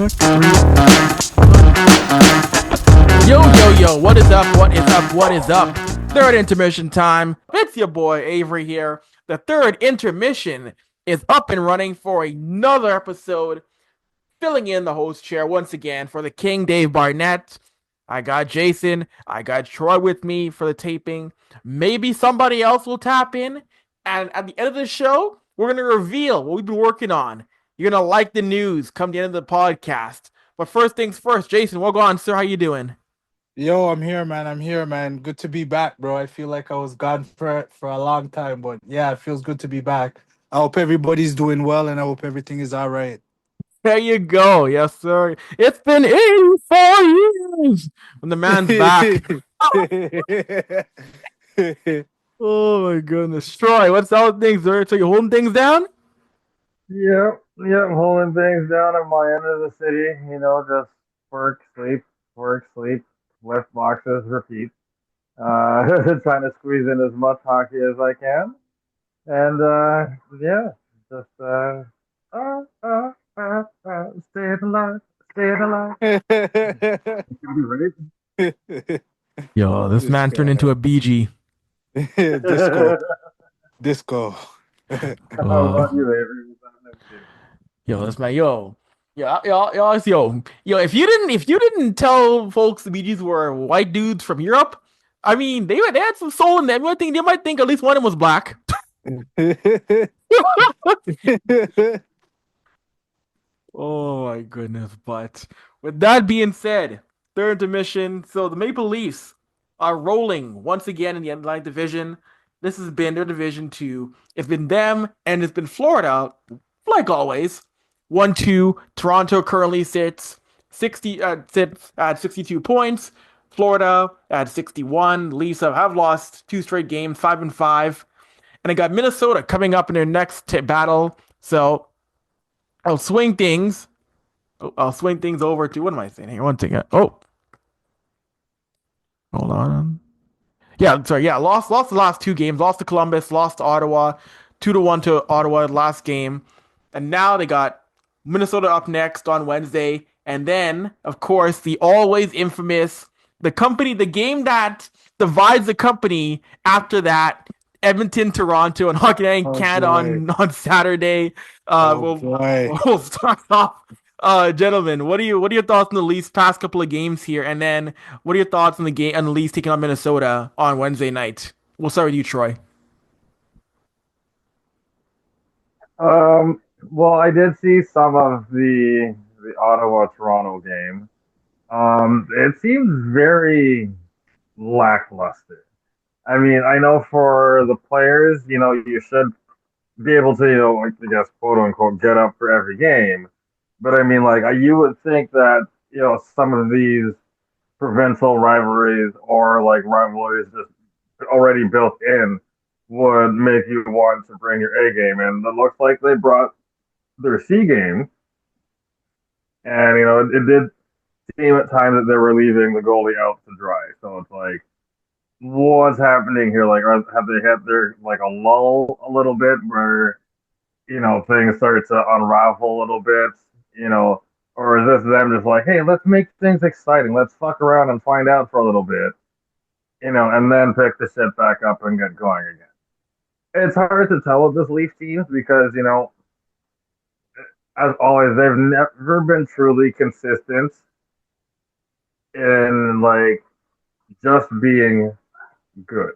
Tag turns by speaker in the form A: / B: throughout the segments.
A: Check three.
B: Yo, what is up? What is up? Third intermission time. It's your boy Avry here. The third intermission is up and running for another episode, filling in the host chair once again for the King Dave Barnett. I got Jason, I got Troy with me for the taping. Maybe somebody else will tap in. And at the end of the show, we're going to reveal what we've been working on. You're going to like the news come the end of the podcast. But first things first, Jason, what's going on, sir? How you doing?
A: Yo, I'm here, man. I'm here, man. Good to be back, bro. I feel like I was gone for a long time, but yeah, it feels good to be back. I hope everybody's doing well, and I hope everything is all right.
B: There you go. Yes, sir. It's been 84 years when the man's back. Oh, my goodness. Troy, what's up with things, sir? So you holding things down?
C: Yep, holding things down at my end of the city, just work, sleep, lift boxes, repeat. Trying to squeeze in as much hockey as I can. And, yeah, just, staying alive, staying alive.
B: Yo, this man turned into a BG.
A: Disco, disco.
C: How about you, Avery?
B: Yo, this man, yo. If you didn't tell folks the BGs were white dudes from Europe, I mean, they had some soul in them. They might think at least one of them was black. Oh my goodness! But with that being said, third intermission. So the Maple Leafs are rolling once again in the Atlantic Division. This has been their Division 2. It's been them and it's been Florida, like always. 1-2. Toronto currently sits at 62 points. Florida at 61. Leafs have lost 2 straight games, 5-5. And I got Minnesota coming up in their next battle. So I'll swing things. I'll swing things over to, what am I saying here? One thing. Oh, hold on. Yeah, sorry. Yeah, lost the last 2 games. Lost to Columbus. Lost to Ottawa. 2-1 to Ottawa last game. And now they got Minnesota up next on Wednesday. And then, of course, the always infamous, the game that divides the company after that, Edmonton, Toronto, and Hockey Night in Canada on Saturday. We'll start off. Gentlemen, what are your thoughts on the Leafs past couple of games here? And then what are your thoughts on the Leafs taking on Minnesota on Wednesday night? We'll start with you, Troy.
C: Well, I did see some of the Ottawa Toronto game. It seems very lackluster. I mean, I know for the players, you should be able to, I guess, quote unquote, get up for every game. But I mean, like, you would think that, some of these provincial rivalries or like rivalries just already built in would make you want to bring your A game in. It looks like they brought their C game. And, it did seem at times that they were leaving the goalie out to dry. So it's like, what's happening here? Like, have they hit their like a lull a little bit where things start to unravel a little bit? Or is this them just like, hey, let's make things exciting, let's fuck around and find out for a little bit, and then pick the shit back up and get going again? It's hard to tell with this Leaf team because as always, they've never been truly consistent in like just being good.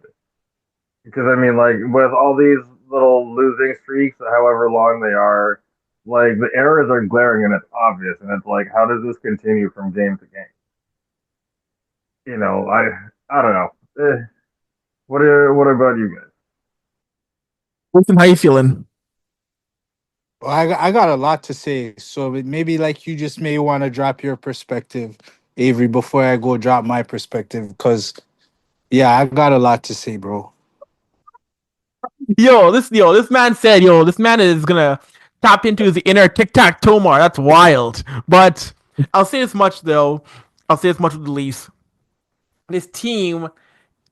C: Because I mean, like with all these little losing streaks, however long they are, like the errors are glaring and it's obvious, and it's like, how does this continue from game to game? I don't know. What about you guys?
B: Listen, how you feeling?
A: Well, I got a lot to say, so maybe like you just may want to drop your perspective, Avery, before I go drop my perspective, because yeah, I got a lot to say, bro.
B: This man said, this man is gonna tap into his inner tic-tac-toe. That's wild. But I'll say as much though. I'll say as much with the Leafs. This team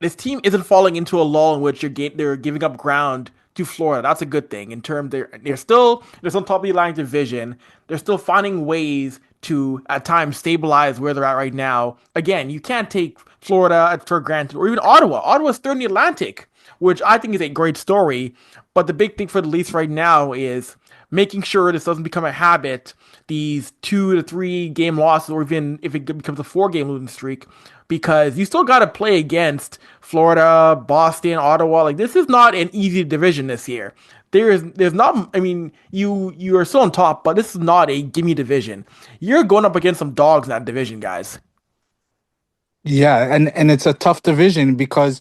B: isn't falling into a lull in which they're giving up ground to Florida. That's a good thing. In terms, they're still on top of the Atlantic Division. They're still finding ways to at times stabilize where they're at right now. Again, you can't take Florida for granted, or even Ottawa. Ottawa's third in the Atlantic, which I think is a great story. But the big thing for the Leafs right now is making sure this doesn't become a habit. These 2 to 3 game losses, or even if it becomes a 4 game losing streak, because you still got to play against Florida, Boston, Ottawa. Like, this is not an easy division this year. There's not. I mean, you are still on top, but this is not a gimme division. You're going up against some dogs in that division, guys.
A: Yeah, and it's a tough division because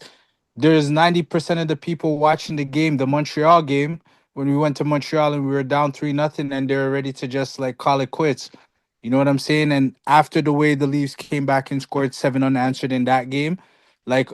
A: there's 90% of the people watching the game, the Montreal game, when we went to Montreal and we were down 3-0, and they're ready to just like call it quits. You know what I'm saying? And after the way the Leafs came back and scored seven unanswered in that game, like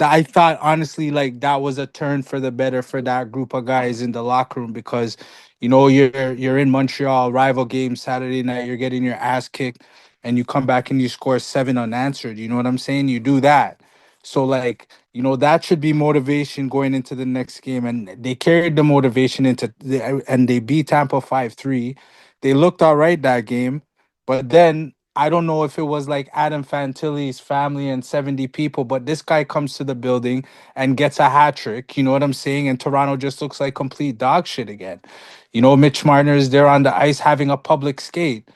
A: I thought honestly like that was a turn for the better for that group of guys in the locker room because you're in Montreal, rival game Saturday night, you're getting your ass kicked and you come back and you score seven unanswered. You know what I'm saying? You do that. So like, that should be motivation going into the next game. And they carried the motivation and they beat Tampa 5-3. They looked all right that game. But then I don't know if it was like Adam Fantilli's family and 70 people, but this guy comes to the building and gets a hat trick. You know what I'm saying? And Toronto just looks like complete dog shit again. Mitch Marner's there on the ice having a public skate.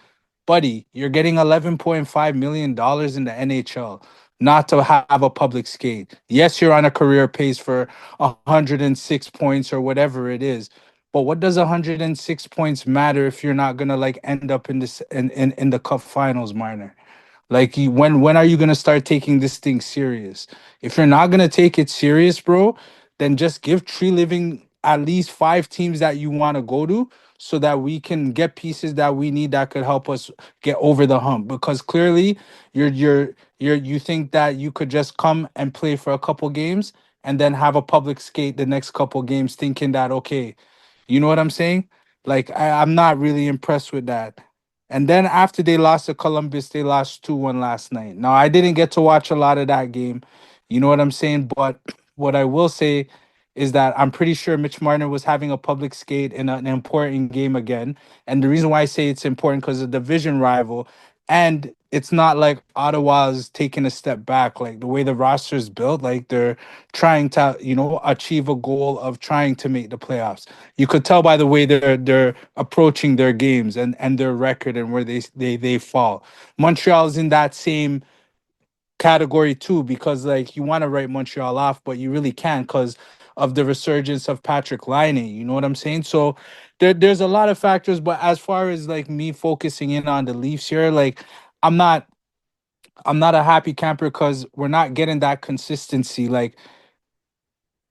A: Buddy, you're getting $11.5 million in the NHL not to have a public skate. Yes, you're on a career pace for 106 points or whatever it is. But what does 106 points matter if you're not gonna like end up in this in the cup finals, Marner? Like when are you gonna start taking this thing serious? If you're not gonna take it serious, bro, then just give Tree Living at least 5 teams that you want to go to so that we can get pieces that we need that could help us get over the hump. Because clearly you think that you could just come and play for a couple games and then have a public skate the next couple games thinking that okay, you know what I'm saying? Like I'm not really impressed with that. And then after they lost to Columbus, they lost 2-1 last night. Now I didn't get to watch a lot of that game. You know what I'm saying? But what I will say is that I'm pretty sure Mitch Marner was having a public skate in an important game again. And the reason why I say it's important because of the division rival. And it's not like Ottawa's taking a step back. Like the way the roster is built, like they're trying to, achieve a goal of trying to make the playoffs. You could tell by the way they're approaching their games and their record and where they fall. Montreal's in that same category too because like you want to write Montreal off, but you really can't because of the resurgence of Patrick Laine. You know what I'm saying? So there's a lot of factors, but as far as like me focusing in on the Leafs here, like I'm not I'm not a happy camper because we're not getting that consistency. Like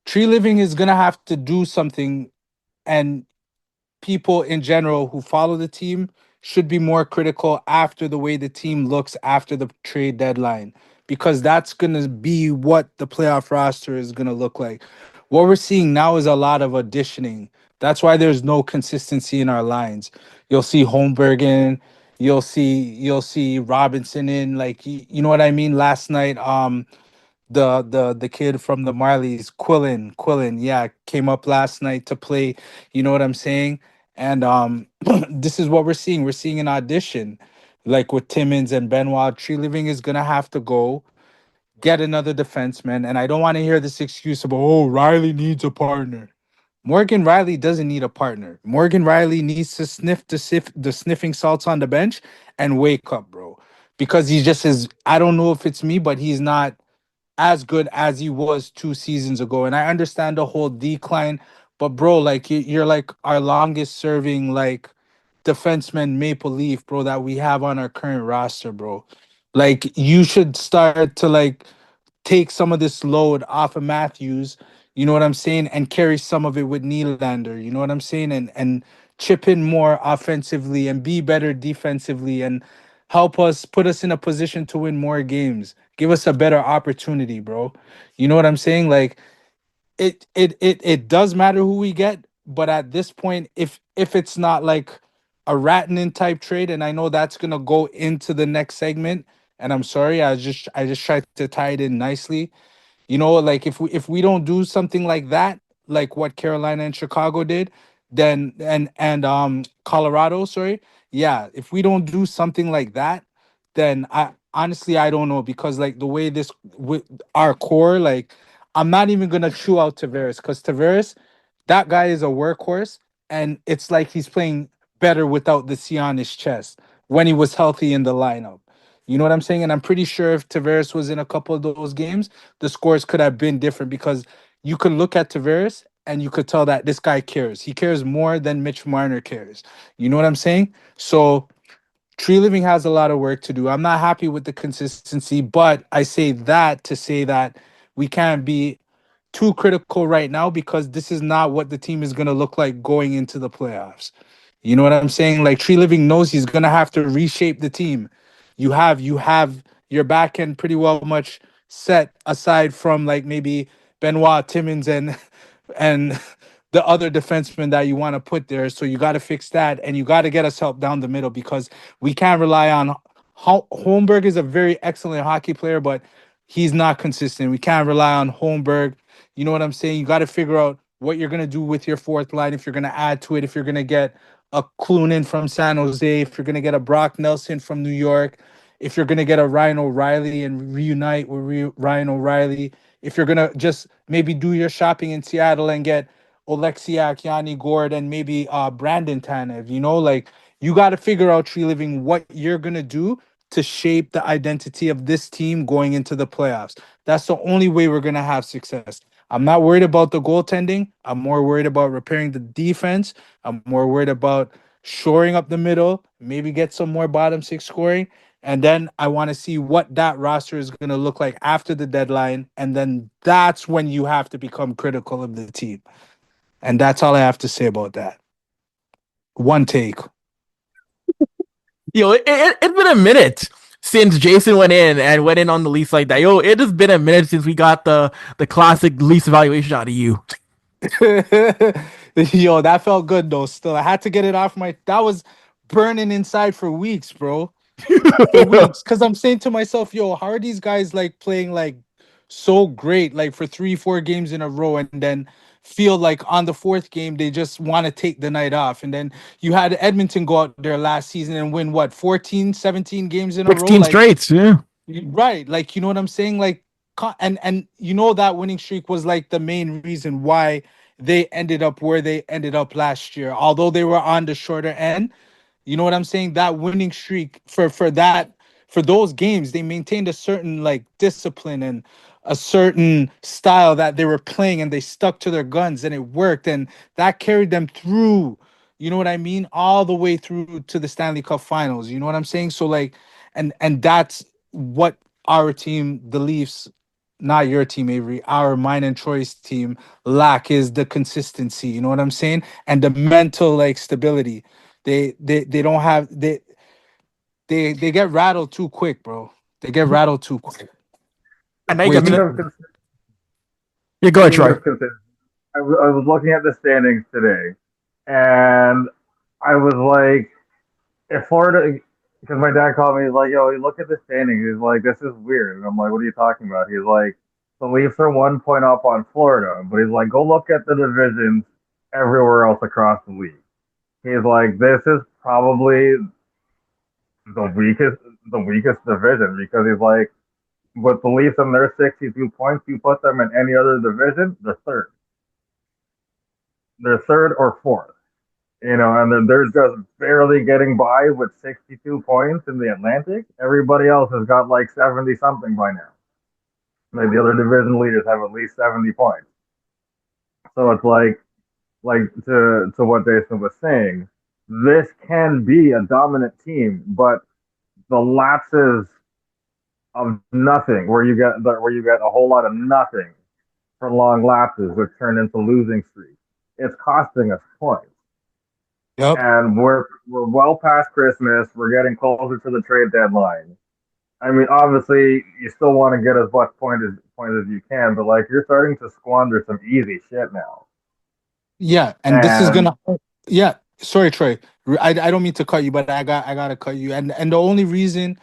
A: Tree Living is gonna have to do something, and people in general who follow the team should be more critical after the way the team looks after the trade deadline because that's going to be what the playoff roster is going to look like. What we're seeing now is a lot of auditioning. That's why there's no consistency in our lines. You'll see Holmberg in, you'll see Robinson in, like you know what I mean. Last night, the kid from the Marlies, Quillen, yeah, came up last night to play. You know what I'm saying? And this is what we're seeing. We're seeing an audition, like with Timmins and Benoit. Tree Living is gonna have to go get another defenseman, and I don't want to hear this excuse about Riley needs a partner. Morgan Riley doesn't need a partner. Morgan Riley needs to sniff the sniffing salts on the bench and wake up, bro. Because he just is. I don't know if it's me, but he's not as good as he was 2 seasons ago. And I understand the whole decline, but bro, like you're like our longest serving like defenseman Maple Leaf, bro, that we have on our current roster, bro. Like you should start to like take some of this load off of Matthews, you know what I'm saying, and carry some of it with Nylander, you know what I'm saying, and chip in more offensively and be better defensively and help us put us in a position to win more games. Give us a better opportunity, bro. You know what I'm saying? Like it does matter who we get, but at this point, if it's not like a Ratinen type trade, and I know that's gonna go into the next segment, and I'm sorry, I just tried to tie it in nicely. Like if we don't do something like that, like what Carolina and Chicago did, then and Colorado, sorry. Yeah, if we don't do something like that, then I honestly I don't know, because like the way this with our core, like I'm not even gonna chew out Tavares, because Tavares, that guy is a workhorse, and it's like he's playing better without the C on his chest when he was healthy in the lineup. You know what I'm saying? And I'm pretty sure if Tavares was in a couple of those games, the scores could have been different, because you could look at Tavares and you could tell that this guy cares. He cares more than Mitch Marner cares. You know what I'm saying? So Tree Living has a lot of work to do. I'm not happy with the consistency, but I say that to say that we can't be too critical right now, because this is not what the team is going to look like going into the playoffs. You know what I'm saying? Like Tree Living knows he's going to have to reshape the team. You have your back end pretty well much set, aside from like maybe Benoit Timmons and the other defenseman that you want to put there. So you got to fix that, and you got to get us help down the middle, because we can't rely on Holmberg is a very excellent hockey player, but he's not consistent. We can't rely on Holmberg. You know what I'm saying? You got to figure out what you're gonna do with your fourth line, if you're gonna add to it, if you're gonna get a Clunin from San Jose, if you're gonna get a Brock Nelson from New York, if you're gonna get a Ryan O'Reilly and reunite with Ryan O'Reilly, if you're gonna just maybe do your shopping in Seattle and get Oleksiak, Yanni Gord, and maybe Brandon Tanev. You know, like you got to figure out, Tree Living, what you're gonna do to shape the identity of this team going into the playoffs. That's the only way we're gonna have success. I'm not worried about the goaltending. I'm more worried about repairing the defense. I'm more worried about shoring up the middle, maybe get some more bottom six scoring. And then I want to see what that roster is going to look like after the deadline. And then that's when you have to become critical of the team. And that's all I have to say about that. One take.
B: Yo, it's been a minute since Jason went in on the Leafs like that. Yo, it has been a minute since we got the classic Leafs evaluation out of you.
A: Yo, that felt good though. Still, I had to get it off my. That was burning inside for weeks, bro. For weeks, because I'm saying to myself, yo, how are these guys like playing like so great, like for 3 4 games in a row, and then feel like on the fourth game they just want to take the night off. And then you had Edmonton go out there last season and win what, 14 17 games in a row,
B: 16
A: like
B: straights, yeah.
A: right, like you know what I'm saying, like and you know that winning streak was like the main reason why they ended up where they ended up last year, although they were on the shorter end. You know what I'm saying? That winning streak for those games, they maintained a certain like discipline and a certain style that they were playing, and they stuck to their guns, and it worked, and that carried them through. You know what I mean? All the way through to the Stanley Cup Finals. You know what I'm saying? So like, and that's what our team, the Leafs, not your team, Avery, our mine and Troy's team lack, is the consistency. You know what I'm saying? And the mental like stability. They don't have they get rattled too quick, bro. They get rattled too quick.
B: And I
A: Way
B: got
C: Speaking
A: too.
C: of
B: yeah, go ahead,
C: speaking
B: Troy.
C: of consistency, I was looking at the standings today, and I was like, if Florida, because my dad called me, he's like, yo, you look at the standings. He's like, this is weird. And I'm like, what are you talking about? He's like, the Leafs are 1 point up on Florida. But he's like, go look at the divisions everywhere else across the league. He's like, this is probably the weakest division, because he's like, with the Leafs and their 62 points, you put them in any other division, they're third. They're third or fourth. You know, and they're just barely getting by with 62 points in the Atlantic. Everybody else has got like 70 something by now. Like the other division leaders have at least 70 points. So it's like to what Jason was saying, this can be a dominant team, but the lapses of nothing, where you get a whole lot of nothing for long lapses, which turn into losing streaks, it's costing us points.
A: Yep.
C: And we're well past Christmas. We're getting closer to the trade deadline. I mean, obviously, you still want to get as much point as you can, but like you're starting to squander some easy shit now.
A: Yeah, and this is
C: And
A: gonna. Yeah, sorry, Troy. I don't mean to cut you, but I gotta cut you. And the only reason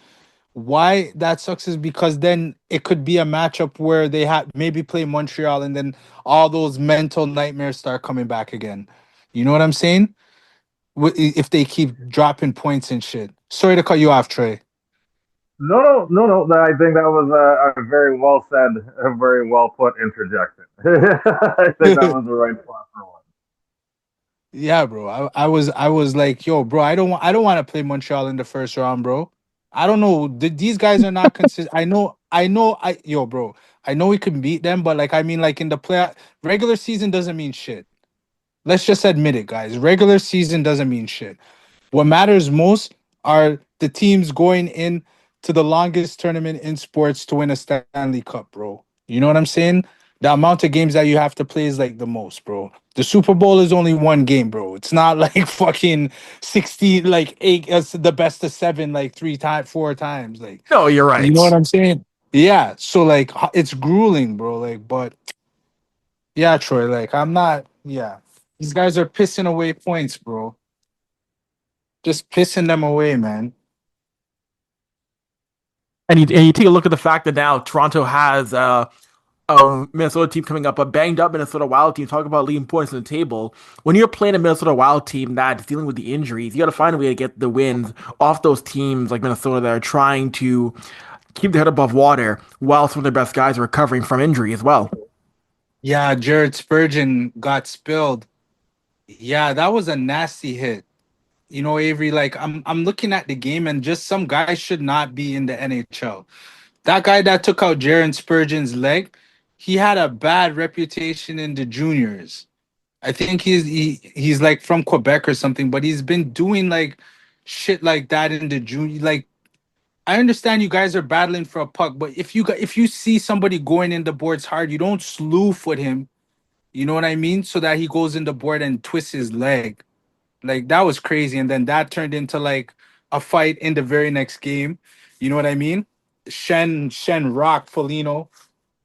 A: why that sucks is because then it could be a matchup where they have maybe play Montreal, and then all those mental nightmares start coming back again. You know what I'm saying? If they keep dropping points and shit. Sorry to cut you off, Trey.
C: No. I think that was a very well said, a very well put interjection. I think that was the right spot for one.
A: Yeah, bro. I was like, yo, bro, I don't want to play Montreal in the first round, bro. I don't know. These guys are not consistent. Yo, bro. I know we can beat them, but like, I mean, like in the play regular season doesn't mean shit. Let's just admit it, guys. Regular season doesn't mean shit. What matters most are the teams going in to the longest tournament in sports to win a Stanley Cup, bro. You know what I'm saying? The amount of games that you have to play is like the most, bro. The Super Bowl is only one game, bro. It's not like fucking 16, like eight, it's the best of seven, like three times, four times. Like,
B: No, you're
A: you know what
B: right.
A: I'm saying? Yeah. So like it's grueling, bro. Like, but yeah, Troy, like I'm not, yeah. These guys are pissing away points, bro. Just pissing them away, man.
B: And you take a look at the fact that now Toronto has a Minnesota team coming up, a banged up Minnesota Wild team. Talk about leading points on the table. When you're playing a Minnesota Wild team that's dealing with the injuries, you got to find a way to get the wins off those teams like Minnesota that are trying to keep their head above water while some of their best guys are recovering from injury as well.
A: Yeah, Jared Spurgeon got spilled. Yeah, that was a nasty hit. You know, Avery, like I'm looking at the game and just some guys should not be in the NHL. That guy that took out Jared Spurgeon's leg, he had a bad reputation in the juniors. I think he's like from Quebec or something, but he's been doing like shit like that in the junior. Like I understand you guys are battling for a puck, but if you see somebody going in the boards hard, you don't slew foot him. You know what I mean? So that he goes in the board and twists his leg. Like that was crazy. And then that turned into like a fight in the very next game. You know what I mean? Shen Rock Folino.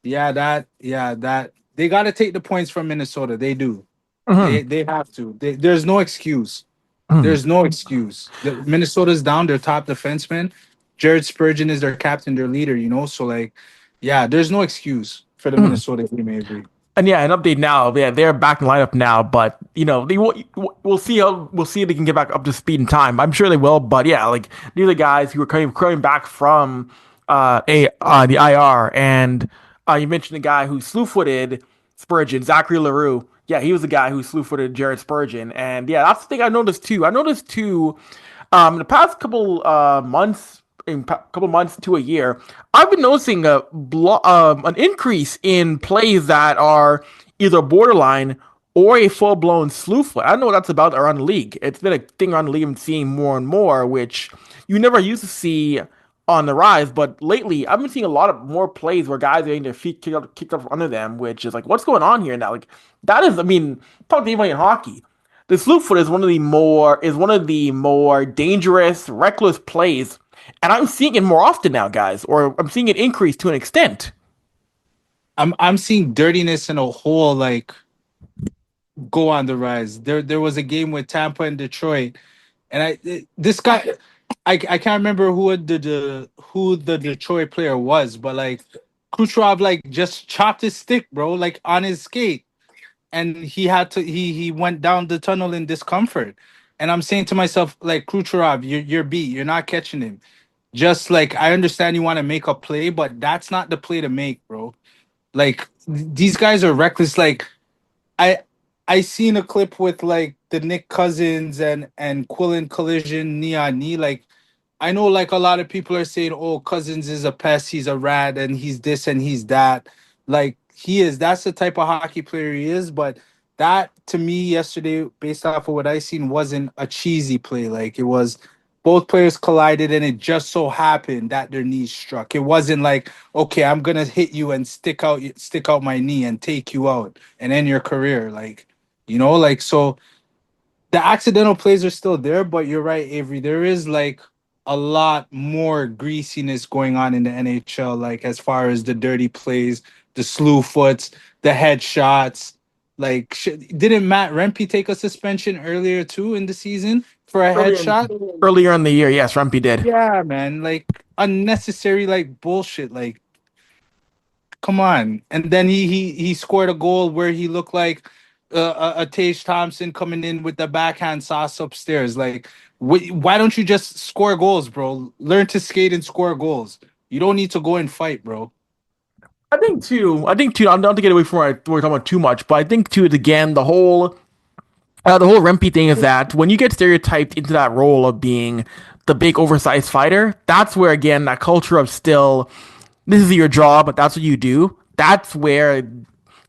A: Yeah, that they gotta take the points from Minnesota. They do.
B: Mm-hmm.
A: They have to. There's no excuse.
B: Mm-hmm.
A: There's no excuse. Minnesota's down their top defenseman. Jared Spurgeon is their captain, their leader, you know? So like, yeah, there's no excuse for the
B: Mm-hmm.
A: Minnesota team, Avery.
B: And yeah, an update now. Yeah, they're back in lineup now, but we'll see how we'll see if they can get back up to speed in time. I'm sure they will, but yeah, like these are the guys who are coming back from a the IR, and you mentioned the guy who slew-footed Spurgeon, Zachary Leroux. Yeah, he was the guy who slew-footed Jared Spurgeon, and yeah, that's the thing I noticed too. I noticed too, the past couple months, couple months to a year, I've been noticing an increase in plays that are either borderline or a full blown slew foot. I don't know what that's about around the league. It's been a thing around the league I'm seeing more and more, which you never used to see on the rise. But lately, I've been seeing a lot of more plays where guys are getting their feet kicked up under them, which is like, what's going on here now? Like, that is, I mean, talk to anybody in hockey. The slew foot is one of the more dangerous, reckless plays, and I'm seeing it more often now, guys, or I'm seeing it increase to an extent.
A: I'm seeing dirtiness in a whole like go on the rise. There was a game with Tampa and Detroit, and this guy I can't remember who the Detroit player was, but like Kucherov like just chopped his stick, bro, like on his skate, and he went down the tunnel in discomfort. And I'm saying to myself, like Kucherov, you're beat. You're not catching him. Just like I understand you want to make a play, but that's not the play to make, bro. Like these guys are reckless. Like I I seen a clip with like the Nick Cousins and Quillen collision knee on knee. Like I know like a lot of people are saying, "Oh, Cousins is a pest. He's a rat, and he's this and he's that." Like he is. That's the type of hockey player he is. But that to me yesterday, based off of what I seen, wasn't a cheesy play. Like it was. Both players collided, and it just so happened that their knees struck. It wasn't like, okay, I'm gonna hit you and stick out my knee and take you out and end your career. Like, you know, like so the accidental plays are still there, but you're right, Avery. There is like a lot more greasiness going on in the NHL, like as far as the dirty plays, the slew foots, the headshots. Like, didn't Matt Rempe take a suspension earlier too in the season for a
B: Earlier,
A: headshot?
B: earlier in the year, yes, Rumpy did.
A: Yeah, man. Like unnecessary, like bullshit. Like, come on. And then he scored a goal where he looked like a Tage Thompson coming in with the backhand sauce upstairs. Like, why don't you just score goals, bro? Learn to skate and score goals. You don't need to go and fight, bro.
B: I think too. I'm not to get away from what we're talking about too much, but I think too. Again, the whole Rempe thing is that when you get stereotyped into that role of being the big oversized fighter, that's where again that culture of still this is your job, that's what you do. That's where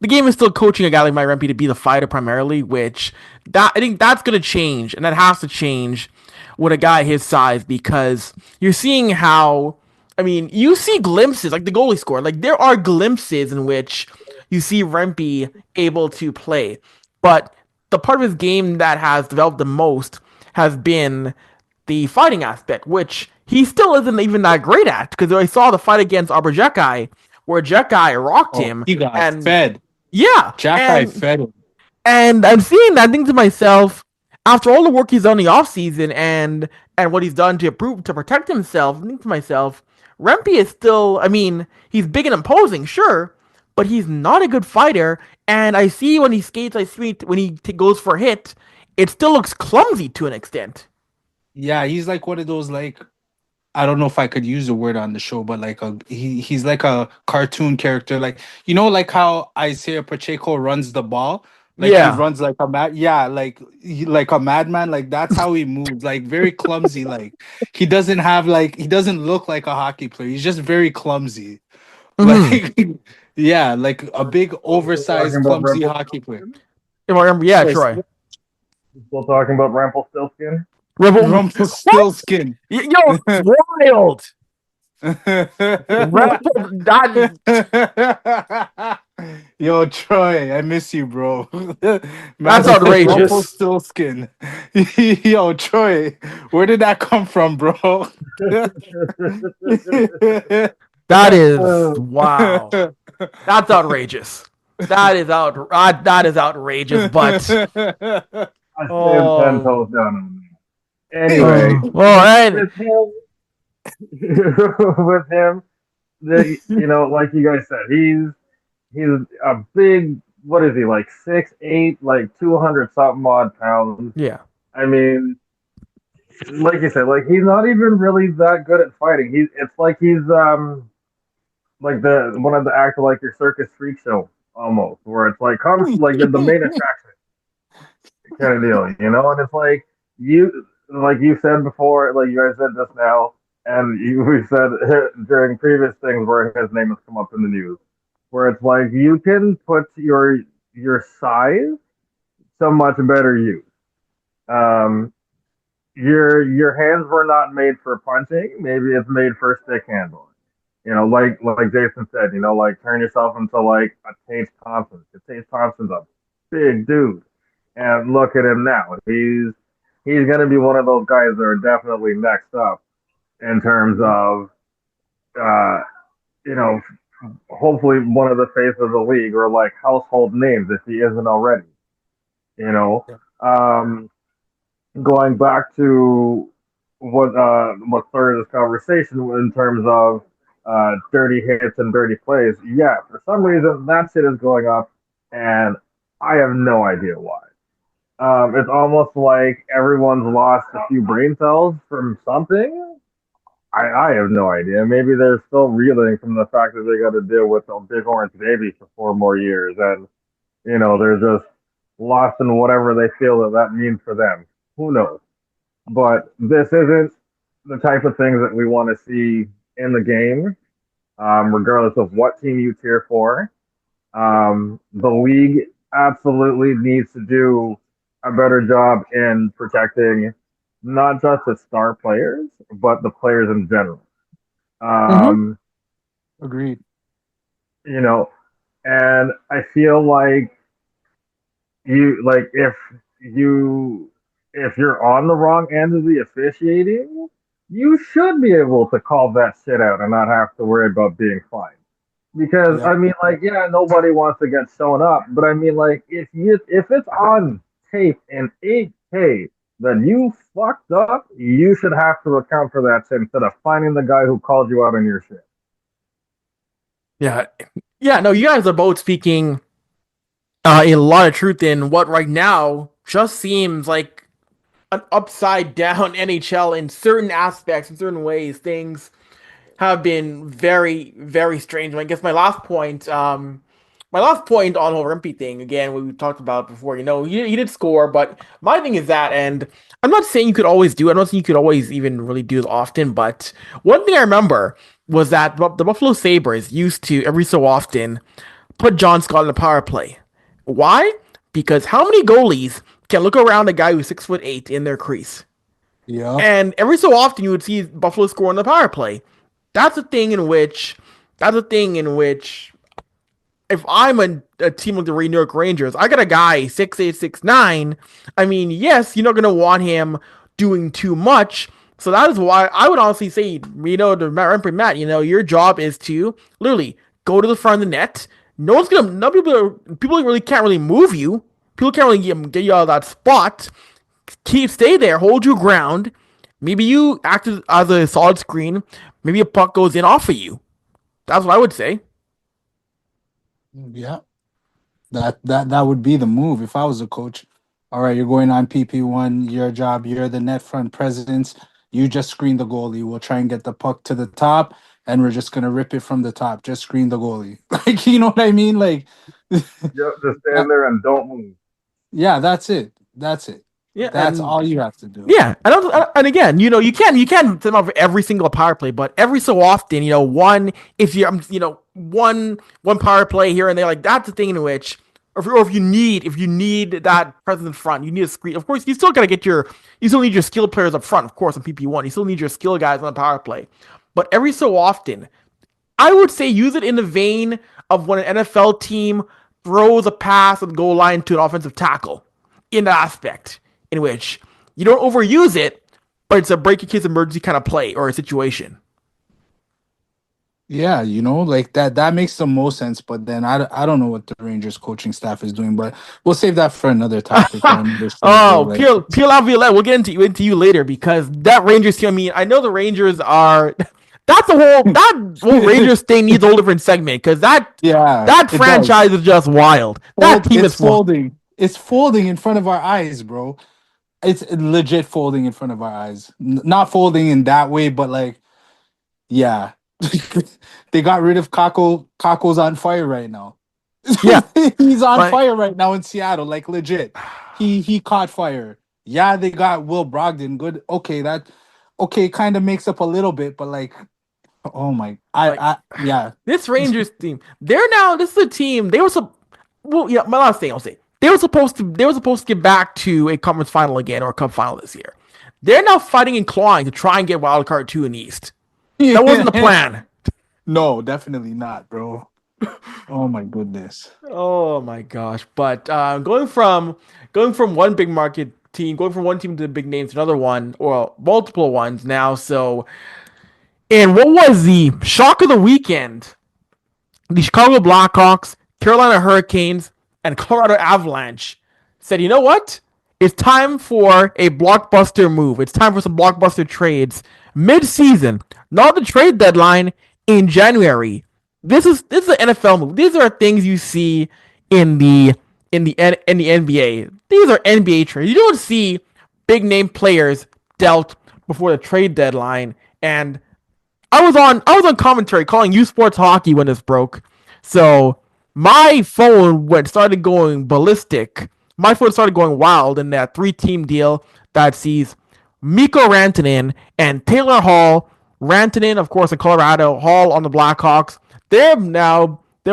B: the game is still coaching a guy like Mike Rempe to be the fighter primarily, which that I think that's gonna change, and that has to change with a guy his size because you're seeing how I mean, you see glimpses like the goalie score. Like there are glimpses in which you see Rempe able to play, but the part of his game that has developed the most has been the fighting aspect, which he still isn't even that great at. Because I saw the fight against Aberjekai, where Jekai rocked
A: Oh,
B: him,
A: he got
B: and
A: fed.
B: yeah,
A: Jack, I fed him.
B: and I'm seeing that, I think to myself, after all the work he's done in the offseason and what he's done to protect himself, I think to myself, Rempe is still, I mean, he's big and imposing, sure, but he's not a good fighter. And I see when he skates, I see when he goes for a hit, it still looks clumsy to an extent.
A: Yeah, he's like one of those like I don't know if I could use the word on the show, but like he's like a cartoon character. Like like how Isaiah Pacheco runs the ball. Like he
B: Yeah.
A: runs like a mad, yeah, like a madman. Like that's how he moves. Like very clumsy. Like he doesn't look like a hockey player. He's just very clumsy.
B: Mm-hmm.
A: Like yeah, like a big
C: Still talking
A: oversized
C: about
A: clumsy hockey player.
C: Rumpelstiltskin?
B: If I remember, yeah,
A: Sorry,
B: Troy.
C: Still talking about Rumpelstiltskin?
B: Rebel, what?
A: Rumpelstiltskin.
B: Yo, it's wild. Rebel, that,
A: Yo, Troy, I miss you, bro. Man
B: that's
A: said
B: outrageous.
A: Rumpelstiltskin. Yo, Troy, where did that come from, bro?
B: That is wow. That's outrageous. That is outrageous. But
C: I stand 10
B: oh,
C: toes down on that. Anyway,
B: all right.
C: with him, with him, like you guys said, he's a big. What is he like? 6'8", like 200 something odd pounds.
B: Yeah.
C: I mean, like you said, like he's not even really that good at fighting. It's like he's like the one of the actor like your circus freak show almost, where it's like comes like you're the main attraction kind of deal, And it's like you said before, like you guys said just now, and we said during previous things where his name has come up in the news, where it's like you can put your size to much better use. Um, your hands were not made for punching. Maybe it's made for stick handling. Like Jason said, like turn yourself into like a Tage Thompson. Tage Thompson's a big dude, and look at him now. He's gonna be one of those guys that are definitely next up in terms of uh, you know hopefully one of the faces of the league or like household names if he isn't already. You know, um, going back to what started this conversation in terms of dirty hits and dirty plays. Yeah, for some reason that shit is going up, and I have no idea why. It's almost like everyone's lost a few brain cells from something. I have no idea. Maybe they're still reeling from the fact that they got to deal with a big orange baby for 4 more years, and they're just lost in whatever they feel that means for them. Who knows? But this isn't the type of things that we want to see in the game, regardless of what team you cheer for. The league absolutely needs to do a better job in protecting not just the star players, but the players in general.
B: Mm-hmm.
C: Um,
A: Agreed.
C: you know, and I feel like if you if you're on the wrong end of the officiating, you should be able to call that shit out and not have to worry about being fined. Because
A: Yeah.
C: I mean, like, yeah, nobody wants to get shown up, but I mean, like, if it's on tape in 8K that you fucked up, you should have to account for that shit instead of finding the guy who called you out on your shit.
B: Yeah. Yeah. No, you guys are both speaking A lot of truth in what right now just seems like an upside down NHL in certain aspects, in certain ways. Things have been very, very strange. I guess my last point on the whole Rimpy thing, again, what we talked about before, he did score, but my thing is that, and I'm not saying you could always do it, I'm not saying you could always even really do it often, but one thing I remember was that the Buffalo Sabres used to, every so often, put John Scott in the power play. Why? Because how many goalies can look around a guy who's 6'8" in their crease?
A: Yep.
B: And every so often you would see Buffalo score on the power play. That's a thing in which if I'm a team like the New York Rangers, I got a guy 6'8", 6'9". I mean, yes, you're not gonna want him doing too much. So that is why I would honestly say, to Matt, your job is to literally go to the front of the net. No people really can't really move you. People can't really get you out of that spot. Stay there, hold your ground. Maybe you act as a solid screen. Maybe a puck goes in off of you. That's what I would say.
A: Yeah. That would be the move if I was a coach. All right, you're going on PP1, your job, you're the net front presence. You just screen the goalie. We'll try and get the puck to the top, and we're just gonna rip it from the top. Just screen the goalie. Like, you know what I mean? Like,
C: Yep, just stand there and don't move.
A: yeah, that's it. That's it.
B: Yeah,
A: That's
B: and
A: all you have to do.
B: yeah, and again, you can't send off every single power play, but every so often, if you one power play here and there, like that's the thing in which, or if you need that presence in front, you need a screen. Of course, you still need your skill players up front. Of course, on PP1, you still need your skill guys on the power play, but every so often, I would say use it in the vein of when an NFL team throws a pass at the goal line to an offensive tackle, in that aspect in which you don't overuse it, but it's a break in case emergency kind of play or a situation.
A: Yeah, like that makes the most sense. But then I don't know what the Rangers coaching staff is doing, but we'll save that for another topic or another show, bro.
B: Oh,
A: Like,
B: Pierre Laviolette, we'll get into you later because that Rangers team. I mean, I know the Rangers are. That whole Rangers thing needs a whole different segment because that
A: yeah,
B: that
A: it does.
B: franchise is just wild. That team
A: It's
B: is wild.
A: folding. It's folding in front of our eyes, bro. It's legit folding in front of our eyes. Not folding in that way, but like, yeah. They got rid of Kako. Kako's on fire right now.
B: Yeah,
A: He's on
B: but
A: fire right now in Seattle, like legit. He caught fire. Yeah, they got Will Brogdon. Good. Okay, kind of makes up a little bit, but like, oh my,
B: like
A: I yeah.
B: this Rangers team, this is a team. Well, yeah. My last thing I'll say, they were supposed to get back to a conference final again or a cup final this year. They're now fighting and clawing to try and get wild card 2 in the East. That wasn't the plan.
A: No, definitely not, bro. Oh my goodness.
B: Oh my gosh! But going from one big market team, going from one team to the big names to another one, or multiple ones now. So, and what was the shock of the weekend? The Chicago Blackhawks, Carolina Hurricanes, and Colorado Avalanche said, you know what? It's time for a blockbuster move. It's time for some blockbuster trades mid-season, not the trade deadline in January. This is an NFL move. These are things you see in the NBA. These are NBA trades. You don't see big name players dealt before the trade deadline. And I was on commentary calling U Sports Hockey when this broke. So my phone started going ballistic. My phone started going wild in that 3-team deal that sees Mikko Rantanen and Taylor Hall. Rantanen, of course, in Colorado. Hall on the Blackhawks. They're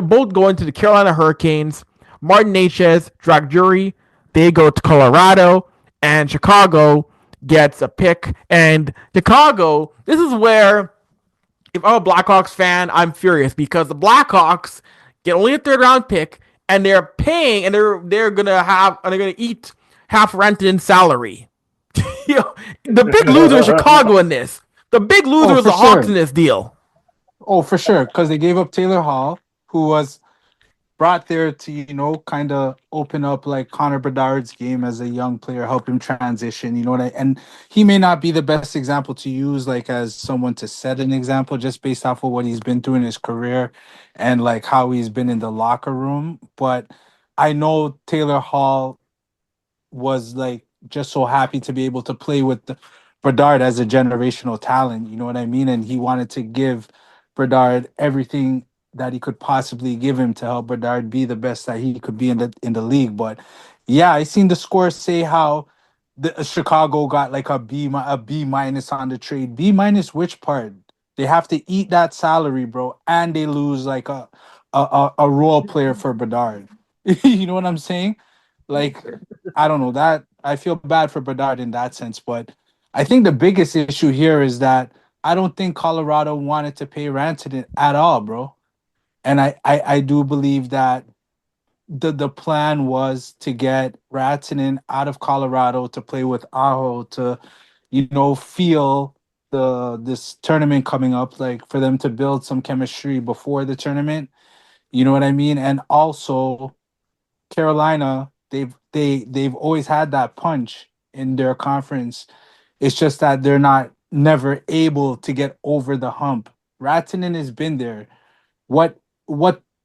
B: both going to the Carolina Hurricanes. Martin Necas, Jagr, they go to Colorado, and Chicago gets a pick. And Chicago, this is where, if I'm a Blackhawks fan, I'm furious because the Blackhawks get only a 3rd-round pick, and they're paying, and they're gonna eat half Rantanen's salary. The big loser is Chicago in this. The big loser is the Hawks in this deal.
A: Oh, for sure, because they gave up Taylor Hall, who was brought there to, kind of open up like Connor Bedard's game as a young player, help him transition, and he may not be the best example to use like as someone to set an example just based off of what he's been through in his career and like how he's been in the locker room. But I know Taylor Hall was like just so happy to be able to play with Bedard as a generational talent. You know what I mean? And he wanted to give Bedard everything that he could possibly give him to help Bedard be the best that he could be in the league. But yeah, I seen the score say how the Chicago got like a B minus on the trade. B minus which part? They have to eat that salary, bro, and they lose like a role player for Bedard. You know what I'm saying? Like, I don't know that I feel bad for Bedard in that sense, but I think the biggest issue here is that I don't think Colorado wanted to pay Rantanen at all, bro. And I do believe that the plan was to get Rantanen out of Colorado to play with Aho to, feel this tournament coming up, like for them to build some chemistry before the tournament. You know what I mean? And also Carolina, they've always had that punch in their conference. It's just that they're not never able to get over the hump. Rantanen has been there. What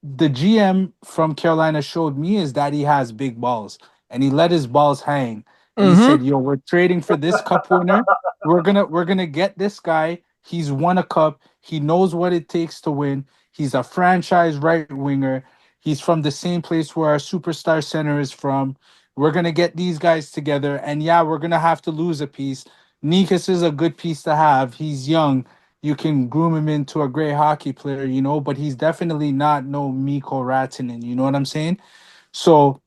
A: the GM from Carolina showed me is that he has big balls and he let his balls hang. And he said,
B: Mm-hmm.
A: "Yo, we're trading for this cup winner. We're gonna get this guy. He's won a cup. He knows what it takes to win. He's a franchise right winger. He's from the same place where our superstar center is from. We're gonna get these guys together, and yeah, we're gonna have to lose a piece. Nikas is a good piece to have. He's young. You can groom him into a great hockey player, but he's definitely not no Mikko Rantanen. You know what I'm saying? So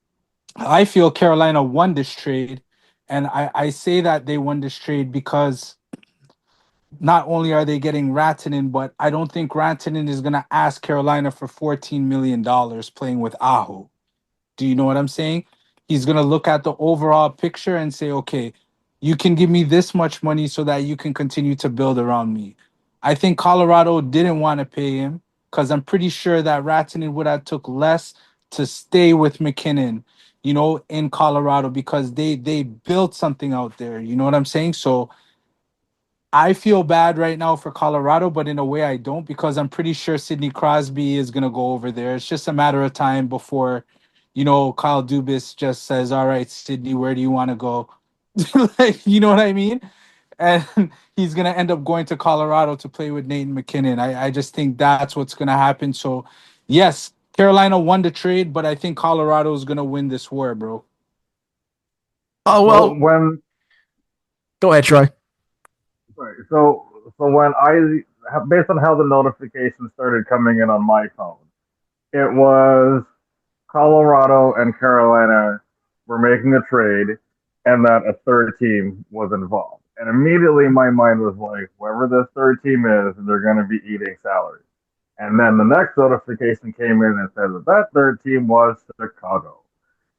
A: I feel Carolina won this trade. And I say that they won this trade because not only are they getting Rantanen, but I don't think Rantanen is going to ask Carolina for $14 million playing with Aho. Do you know what I'm saying? He's going to look at the overall picture and say, okay, you can give me this much money so that you can continue to build around me. I think Colorado didn't want to pay him because I'm pretty sure that Rantanen would have took less to stay with McKinnon, in Colorado because they built something out there. You know what I'm saying? So I feel bad right now for Colorado, but in a way I don't because I'm pretty sure Sidney Crosby is gonna go over there. It's just a matter of time before, Kyle Dubas just says, "All right, Sidney, where do you want to go?" Like, you know what I mean? And he's gonna end up going to Colorado to play with Nathan McKinnon. I just think that's what's gonna happen. So, yes, Carolina won the trade, but I think Colorado is gonna win this war, bro.
B: Oh
C: So
B: well,
C: when
B: go ahead, Troy.
C: Right. So when based on how the notifications started coming in on my phone, it was Colorado and Carolina were making a trade, and that a third team was involved. And immediately my mind was like, whoever this third team is, they're going to be eating salary. And then the next notification came in and said that that third team was Chicago.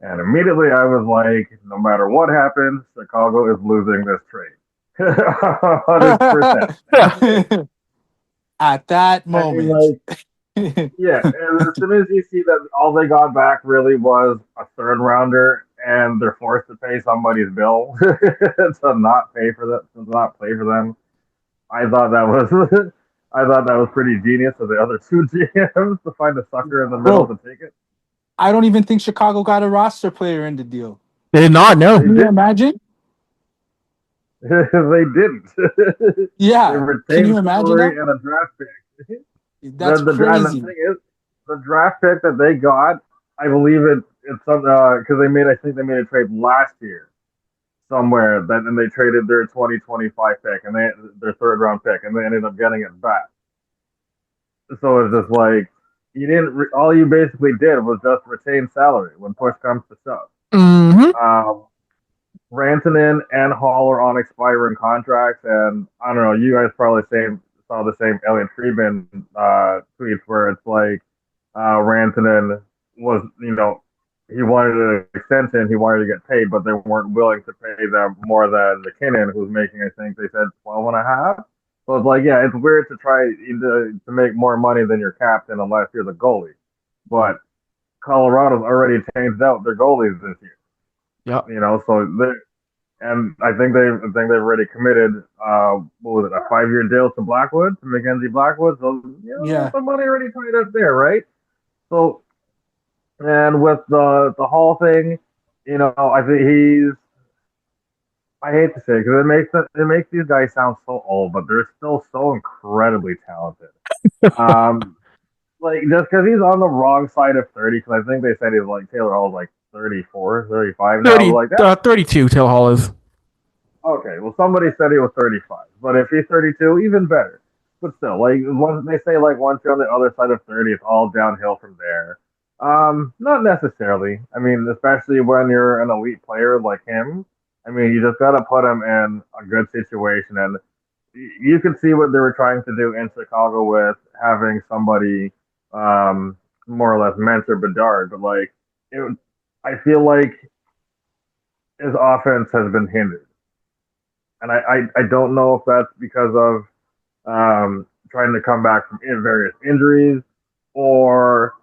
C: And immediately I was like, no matter what happens, Chicago is losing this trade. 100%.
A: At that
C: I mean,
A: moment.
C: like, yeah, and as soon as you see that all they got back really was a third rounder, and they're forced to pay somebody's bill to not pay for that, to not play for them, I thought that was, I thought that was pretty genius of the other two GMs to find a sucker in the middle
A: Bro,
C: to take it.
A: I don't even think Chicago got a roster player in the deal.
B: They did not know.
C: They
A: Can you
C: did.
A: imagine?
C: They didn't. They
A: Yeah. Can
C: retained
A: you imagine that?
C: salary and a draft pick.
A: That's
C: And the
A: crazy.
C: thing is, the draft pick that they got, I believe it's some because I think they made a trade last year somewhere that and they traded their 2025 pick and their third round pick and they ended up getting it back. So it's just like you didn't. All you basically did was just retain salary when push comes to shove.
B: Mm-hmm.
C: Um, Rantanen and Hall are on expiring contracts, and I don't know. You guys probably saw the same Elliot Friedman tweets where it's like Rantanen was, he wanted an extension, he wanted to get paid, but they weren't willing to pay them more than McKinnon, who's making, I think they said 12 and a half. So it's like, yeah, it's weird to try to make more money than your captain unless you're the goalie. But Colorado's already changed out their goalies this year.
B: Yeah.
C: So and I think they've already committed what was it, a 5-year deal to Blackwood, to Mackenzie Blackwood. So
A: Yeah.
C: some money already tied up there, right? So And with the Hall thing, I think he's. I hate to say it because it makes these guys sound so old, but they're still so incredibly talented. Um, like just because he's on the wrong side of 30, because I think they said he's like Taylor Hall's like 34, 35 now. But
B: 30,
C: like that,
B: 32 Tail Hall is.
C: okay. Well, somebody said he was 35, but if he's 32, even better. But still, like once they say like once you're on the other side of 30, it's all downhill from there. Not necessarily. I mean, especially when you're an elite player like him. I mean, you just gotta put him in a good situation, and you can see what they were trying to do in Chicago with having somebody more or less mentor Bedard, but like it, I feel like his offense has been hindered, and I don't know if that's because of trying to come back from various injuries or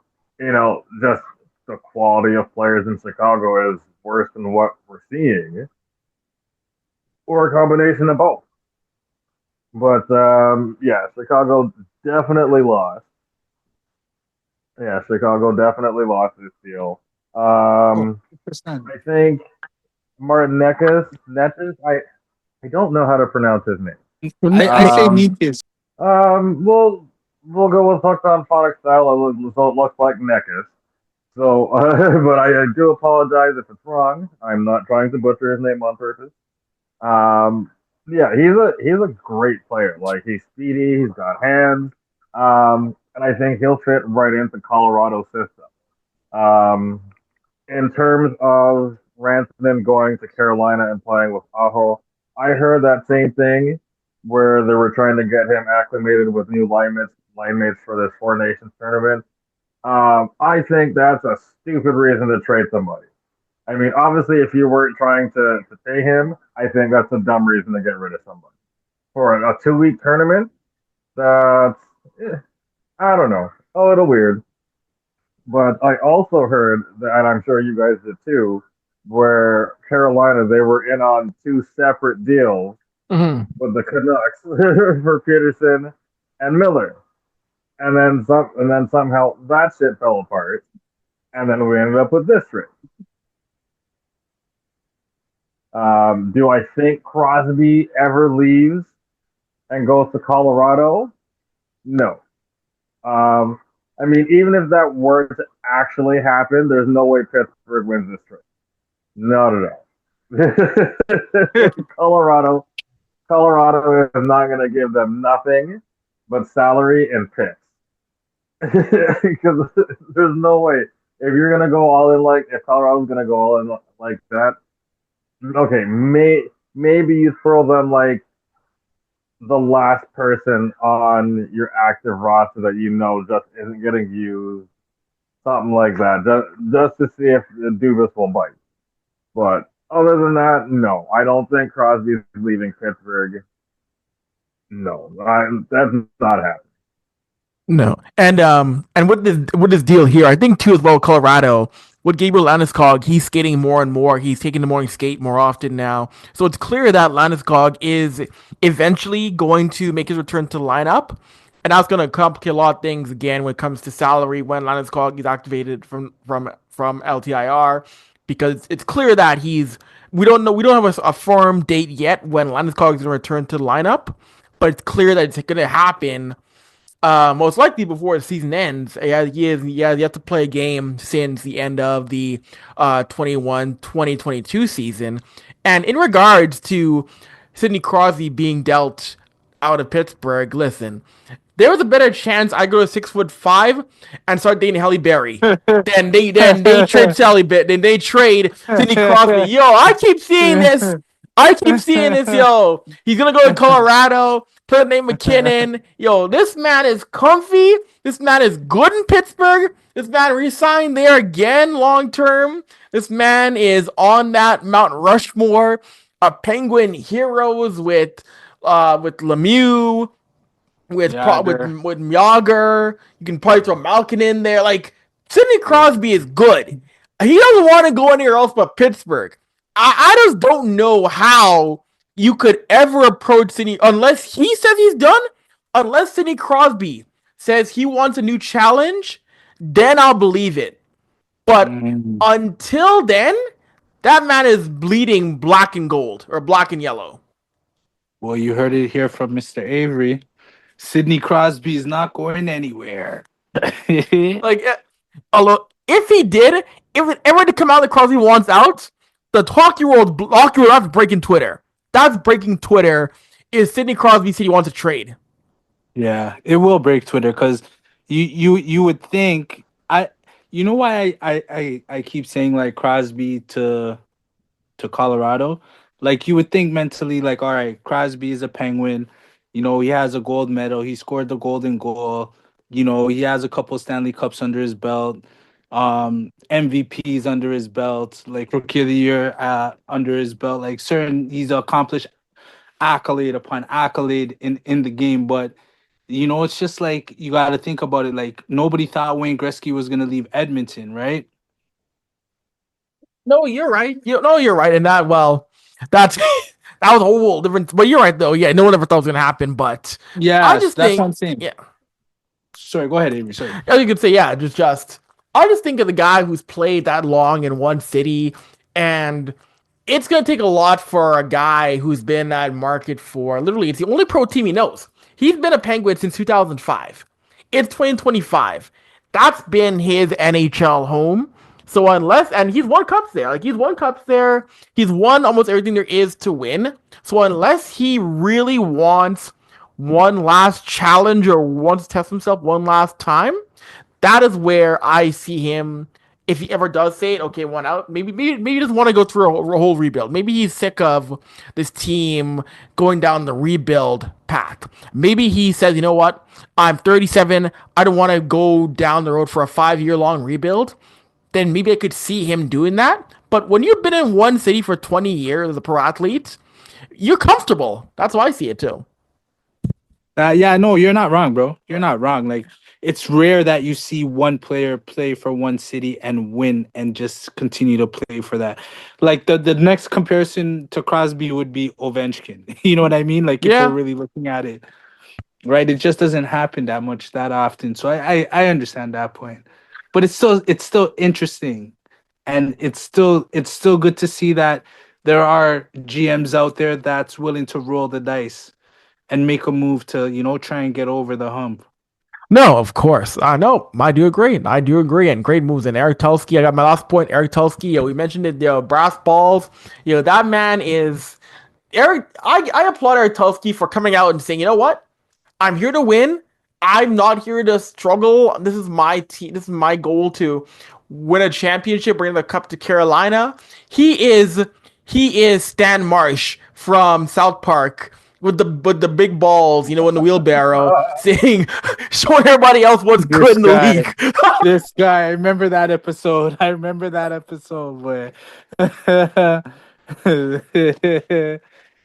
C: just the quality of players in Chicago is worse than what we're seeing, or a combination of both. But yeah, Chicago definitely lost. Yeah, Chicago definitely lost this deal.
A: Oh,
C: Um,
A: 100%.
C: I think Martin Necas, I don't know how to pronounce his name.
A: I say
C: Um,
A: Nikis.
C: we'll go with hooked on phonic style, so it looks like Necas. So, but I do apologize if it's wrong. I'm not trying to butcher his name on purpose. Um, yeah, he's a great player. Like he's speedy, he's got hands, and I think he'll fit right into Colorado's system. Um, in terms of Rantanen going to Carolina and playing with Aho, I heard that same thing where they were trying to get him acclimated with new line mates for this Four Nations tournament. I think that's a stupid reason to trade somebody. I mean, obviously, if you weren't trying to pay him, I think that's a dumb reason to get rid of somebody. For a 2 week tournament, that's, eh, I don't know, a little weird. But I also heard, that, and I'm sure you guys did too, where Carolina, they were in on two separate deals
B: Mhm.
C: with the Canucks for Peterson and Miller. And then somehow that shit fell apart. And then we ended up with this trade. Do I think Crosby ever leaves and goes to Colorado? No. Um, I mean, even if that were to actually happen, there's no way Pittsburgh wins this trade. Not at all. Colorado, Colorado is not going to give them nothing but salary and picks because there's no way if you're going to go all in like if Colorado's going to go all in like that. Okay, maybe you throw them like the last person on your active roster that you know just isn't getting used, something like that, just to see if the Dubas will bite. But other than that, no, I don't think Crosby's leaving Pittsburgh. No, that's not happening.
B: No, and with this deal here, I think too as well. Colorado with Gabriel Landeskog, he's skating more and more. He's taking the morning skate more often now, so it's clear that Landeskog is eventually going to make his return to the lineup, and that's going to complicate a lot of things again when it comes to salary when Landeskog is activated from LTIR, because it's clear that he's we don't have a firm date yet when Landeskog is going to return to the lineup, but it's clear that it's going to happen most likely before the season ends. He has yet to play a game since the end of the 2022 season. And in regards to Sidney Crosby being dealt out of Pittsburgh, listen, there was a better chance I go to 6'5" and start dating Halle Berry than they trade then they trade Sidney Crosby. Yo, I keep seeing this. I keep seeing this, yo. He's gonna go to Colorado, play with Nate McKinnon. Yo, this man is comfy. This man is good in Pittsburgh. This man resigned there again long term. This man is on that Mount Rushmore of Penguin heroes with Lemieux,
A: Jagr.
B: with Jagr. You can probably throw Malkin in there. Like Sidney
A: Yeah.
B: Crosby is good. He doesn't want to go anywhere else but Pittsburgh. I just don't know how you could ever approach Sidney unless he says he's done. Unless Sidney Crosby says he wants a new challenge, then I'll believe it. But
A: Mm.
B: until then, that man is bleeding black and gold or black and yellow.
A: Well, you heard it here from Mr. Avery. Sidney Crosby is not going anywhere.
B: Like, although if he did, if it ever to come out that Crosby wants out, the hockey world, that's breaking Twitter. That's breaking Twitter. Is Sidney Crosby said he wants a trade?
A: Yeah, it will break Twitter because you would think I you know why I keep saying like Crosby to Colorado. Like you would think mentally, like, all right, Crosby is a Penguin. You know, he has a gold medal. He scored the golden goal. You know, he has a couple Stanley Cups under his belt. MVPs under his belt, like Rookie of the Year under his belt. Like certain, he's accomplished accolade upon accolade in the game. But you know, it's just like you got to think about it. Like nobody thought Wayne Gretzky was gonna leave Edmonton, right?
B: No, you're right. You're right. And that's that was a whole different. But you're right though. Yeah, no one ever thought it was gonna happen. But I
A: Yes,
B: just
A: that's what
B: think,
A: I'm saying.
B: yeah,
A: Sorry, go ahead, Avery. Sorry.
B: as you could say, yeah, just I just think of the guy who's played that long in one city, and it's gonna take a lot for a guy who's been in that market for literally it's the only pro team he knows. He's been a Penguin since 2005. It's 2025. That's been his NHL home. So unless and he's won cups there, like he's won cups there, he's won almost everything there is to win. So unless he really wants one last challenge or wants to test himself one last time, that is where I see him. If he ever does say it, okay, one out. Maybe he doesn't want to go through a whole rebuild. Maybe he's sick of this team going down the rebuild path. Maybe he says, you know what, I'm 37. I don't want to go down the road for a 5 year long rebuild. Then maybe I could see him doing that. But when you've been in one city for 20 years as a pro athlete, you're comfortable. That's how I see it too.
A: Yeah, no, you're not wrong, bro. You're not wrong. Like it's rare that you see one player play for one city and win and just continue to play for that. Like the next comparison to Crosby would be Ovechkin. You know what I mean? Like if we're
B: Yeah.
A: really looking at it, right? It just doesn't happen that much that often. So I understand that point. But it's still interesting. And it's still good to see that there are GMs out there that's willing to roll the dice and make a move to, try and get over the hump.
B: No, of course. No, I do agree. I do agree. And great moves. And Eric Tulsky, I got my last point. Eric Tulsky, we mentioned it, brass balls. That man is Eric. I applaud Eric Tulsky for coming out and saying, you know what? I'm here to win. I'm not here to struggle. This is my team. This is my goal to win a championship, bring the cup to Carolina. He is Stan Marsh from South Park with the big balls, in the wheelbarrow, saying, showing everybody else what's good
A: This
B: in the
A: guy,
B: league.
A: this guy. I remember that episode. I remember that episode where,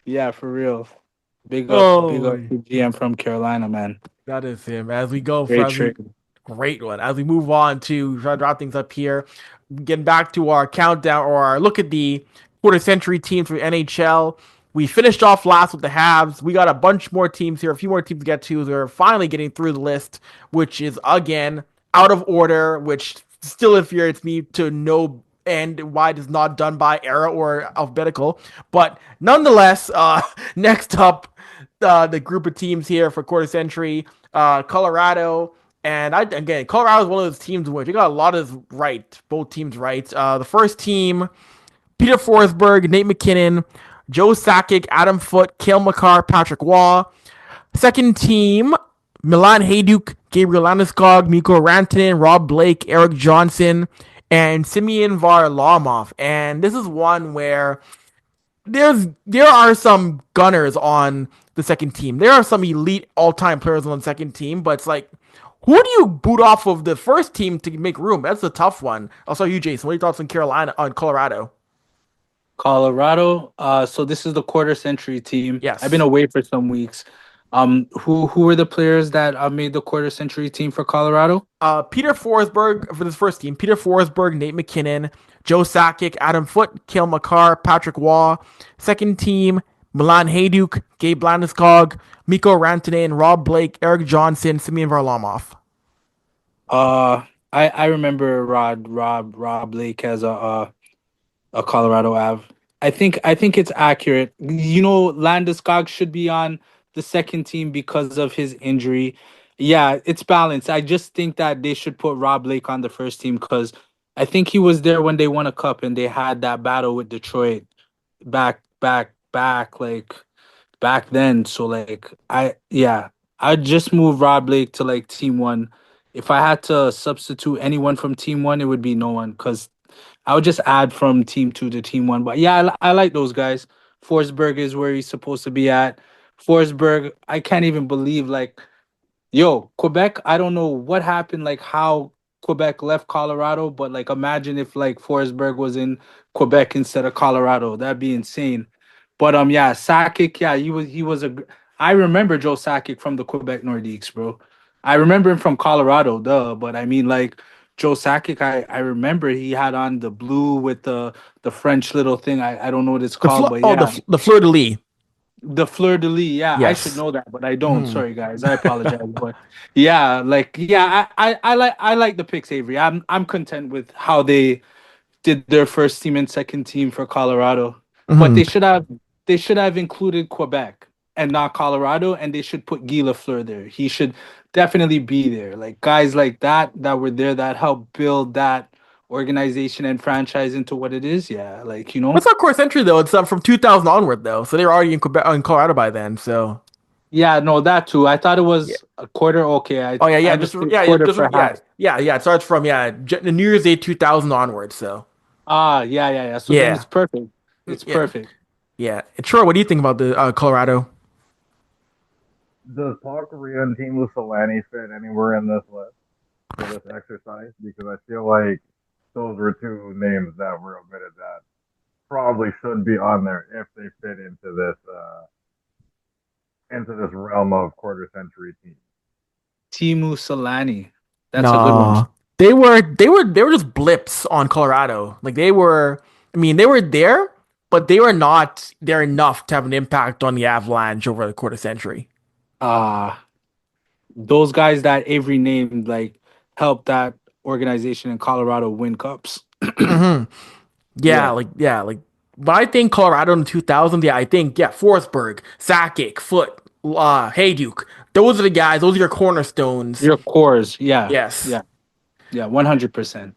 A: yeah, for real. Big up
B: Oh,
A: to GM from Carolina, man.
B: that is him. As we go
A: Great
B: for the
A: trick.
B: great one. As we move on to try to wrap things up here, getting back to our countdown or our look at the quarter century teams for NHL. We finished off last with the Habs. We got a bunch more teams here, a few more teams to get to. We're finally getting through the list, which is again out of order, which still infuriates me to no end why it is not done by era or alphabetical. But nonetheless, next up, the group of teams here for quarter century, Colorado. And Colorado is one of those teams in which we got a lot of right, both teams right. The first team, Peter Forsberg, Nate McKinnon, Joe Sakic, Adam Foote, Cale Makar, Patrick Waugh. Second team, Milan Hajduk, Gabriel Landeskog, Mikko Rantanen, Rob Blake, Eric Johnson, and Simeon Varlamov. And this is one where there are some gunners on the second team. There are some elite all-time players on the second team, but it's like, who do you boot off of the first team to make room? That's a tough one. I'll start you, Jason. What are your thoughts on Colorado?
A: Colorado. So this is the quarter century team.
B: Yes.
A: I've been away for some weeks. Who were the players that made the quarter century team for Colorado?
B: Peter Forsberg for this first team. Peter Forsberg, Nate McKinnon, Joe Sakic, Adam Foote, Cale Makar, Patrick Waugh. Second team, Milan Hajduk, Gabe Landeskog, Mikko Rantanen, Rob Blake, Eric Johnson, Simeon Varlamov.
A: I remember Rob Lake as a Colorado Ave. I think it's accurate. Landeskog should be on the second team because of his injury. Yeah, it's balanced. I just think that they should put Rob Lake on the first team because I think he was there when they won a cup and they had that battle with Detroit back like back then. So like I'd just move Rob Lake to like team one. If I had to substitute anyone from team one, it would be no one because I would just add from team two to team one. But yeah, I like those guys. Forsberg is where he's supposed to be at. Forsberg, I can't even believe like yo, Quebec, I don't know what happened, like how Quebec left Colorado, but like imagine if like Forsberg was in Quebec instead of Colorado. That'd be insane. But yeah, Sakic, yeah, I remember Joe Sakic from the Quebec Nordiques, bro. I remember him from Colorado, duh. But I mean like Joe Sakic, I remember he had on the blue with the French little thing. I don't know what it's called, but yeah.
B: The fleur de lis.
A: The fleur de lis, yeah, I should
B: Yes.
A: know that, but I don't.
B: Mhm.
A: Sorry, guys, I apologize. But yeah, like yeah, I like the picks, Avery. I'm content with how they did their first team and second team for Colorado, but
B: Mhm.
A: they should have included Quebec and not Colorado, and they should put Guy Lafleur there. He should definitely be there. Like guys like that were there that helped build that organization and franchise into what it is. Yeah, like
B: What's our core century though? It's from 2000 onward though, so they were already in Quebec, in Colorado by then. So
A: Yeah, no, that too. I thought it
B: yeah.
A: was a quarter. Okay, I
B: Oh yeah,
A: I
B: yeah, just
A: understood
B: yeah, yeah,
A: quarter
B: just yeah,
A: perhaps.
B: yeah, yeah. It starts from the New Year's Day 2000 onward. So
A: Yeah. So then
B: yeah,
A: it's perfect. It's
B: yeah,
A: perfect.
B: yeah. And Troy, what do you think about the Colorado?
C: Does Paul Korea and Team Mussolini fit anywhere in this list for this exercise? Because I feel like those were two names that were omitted that probably should be on there if they fit into this realm of quarter century teams.
A: Timu Solani. That's a good one.
B: No, they were just blips on Colorado. Like they were. I mean, they were there, but they were not there enough to have an impact on the Avalanche over the quarter century.
A: Ah, those guys that Avery named like helped that organization in Colorado win cups.
B: Hmm.
A: Yeah,
B: But I think Colorado in the 2000s. Yeah, I think Forsberg, Sakic, Foot, Hayduke. Those are the guys. Those are your cornerstones.
A: your cores. Yeah,
B: Yes.
A: yeah, yeah. 100%.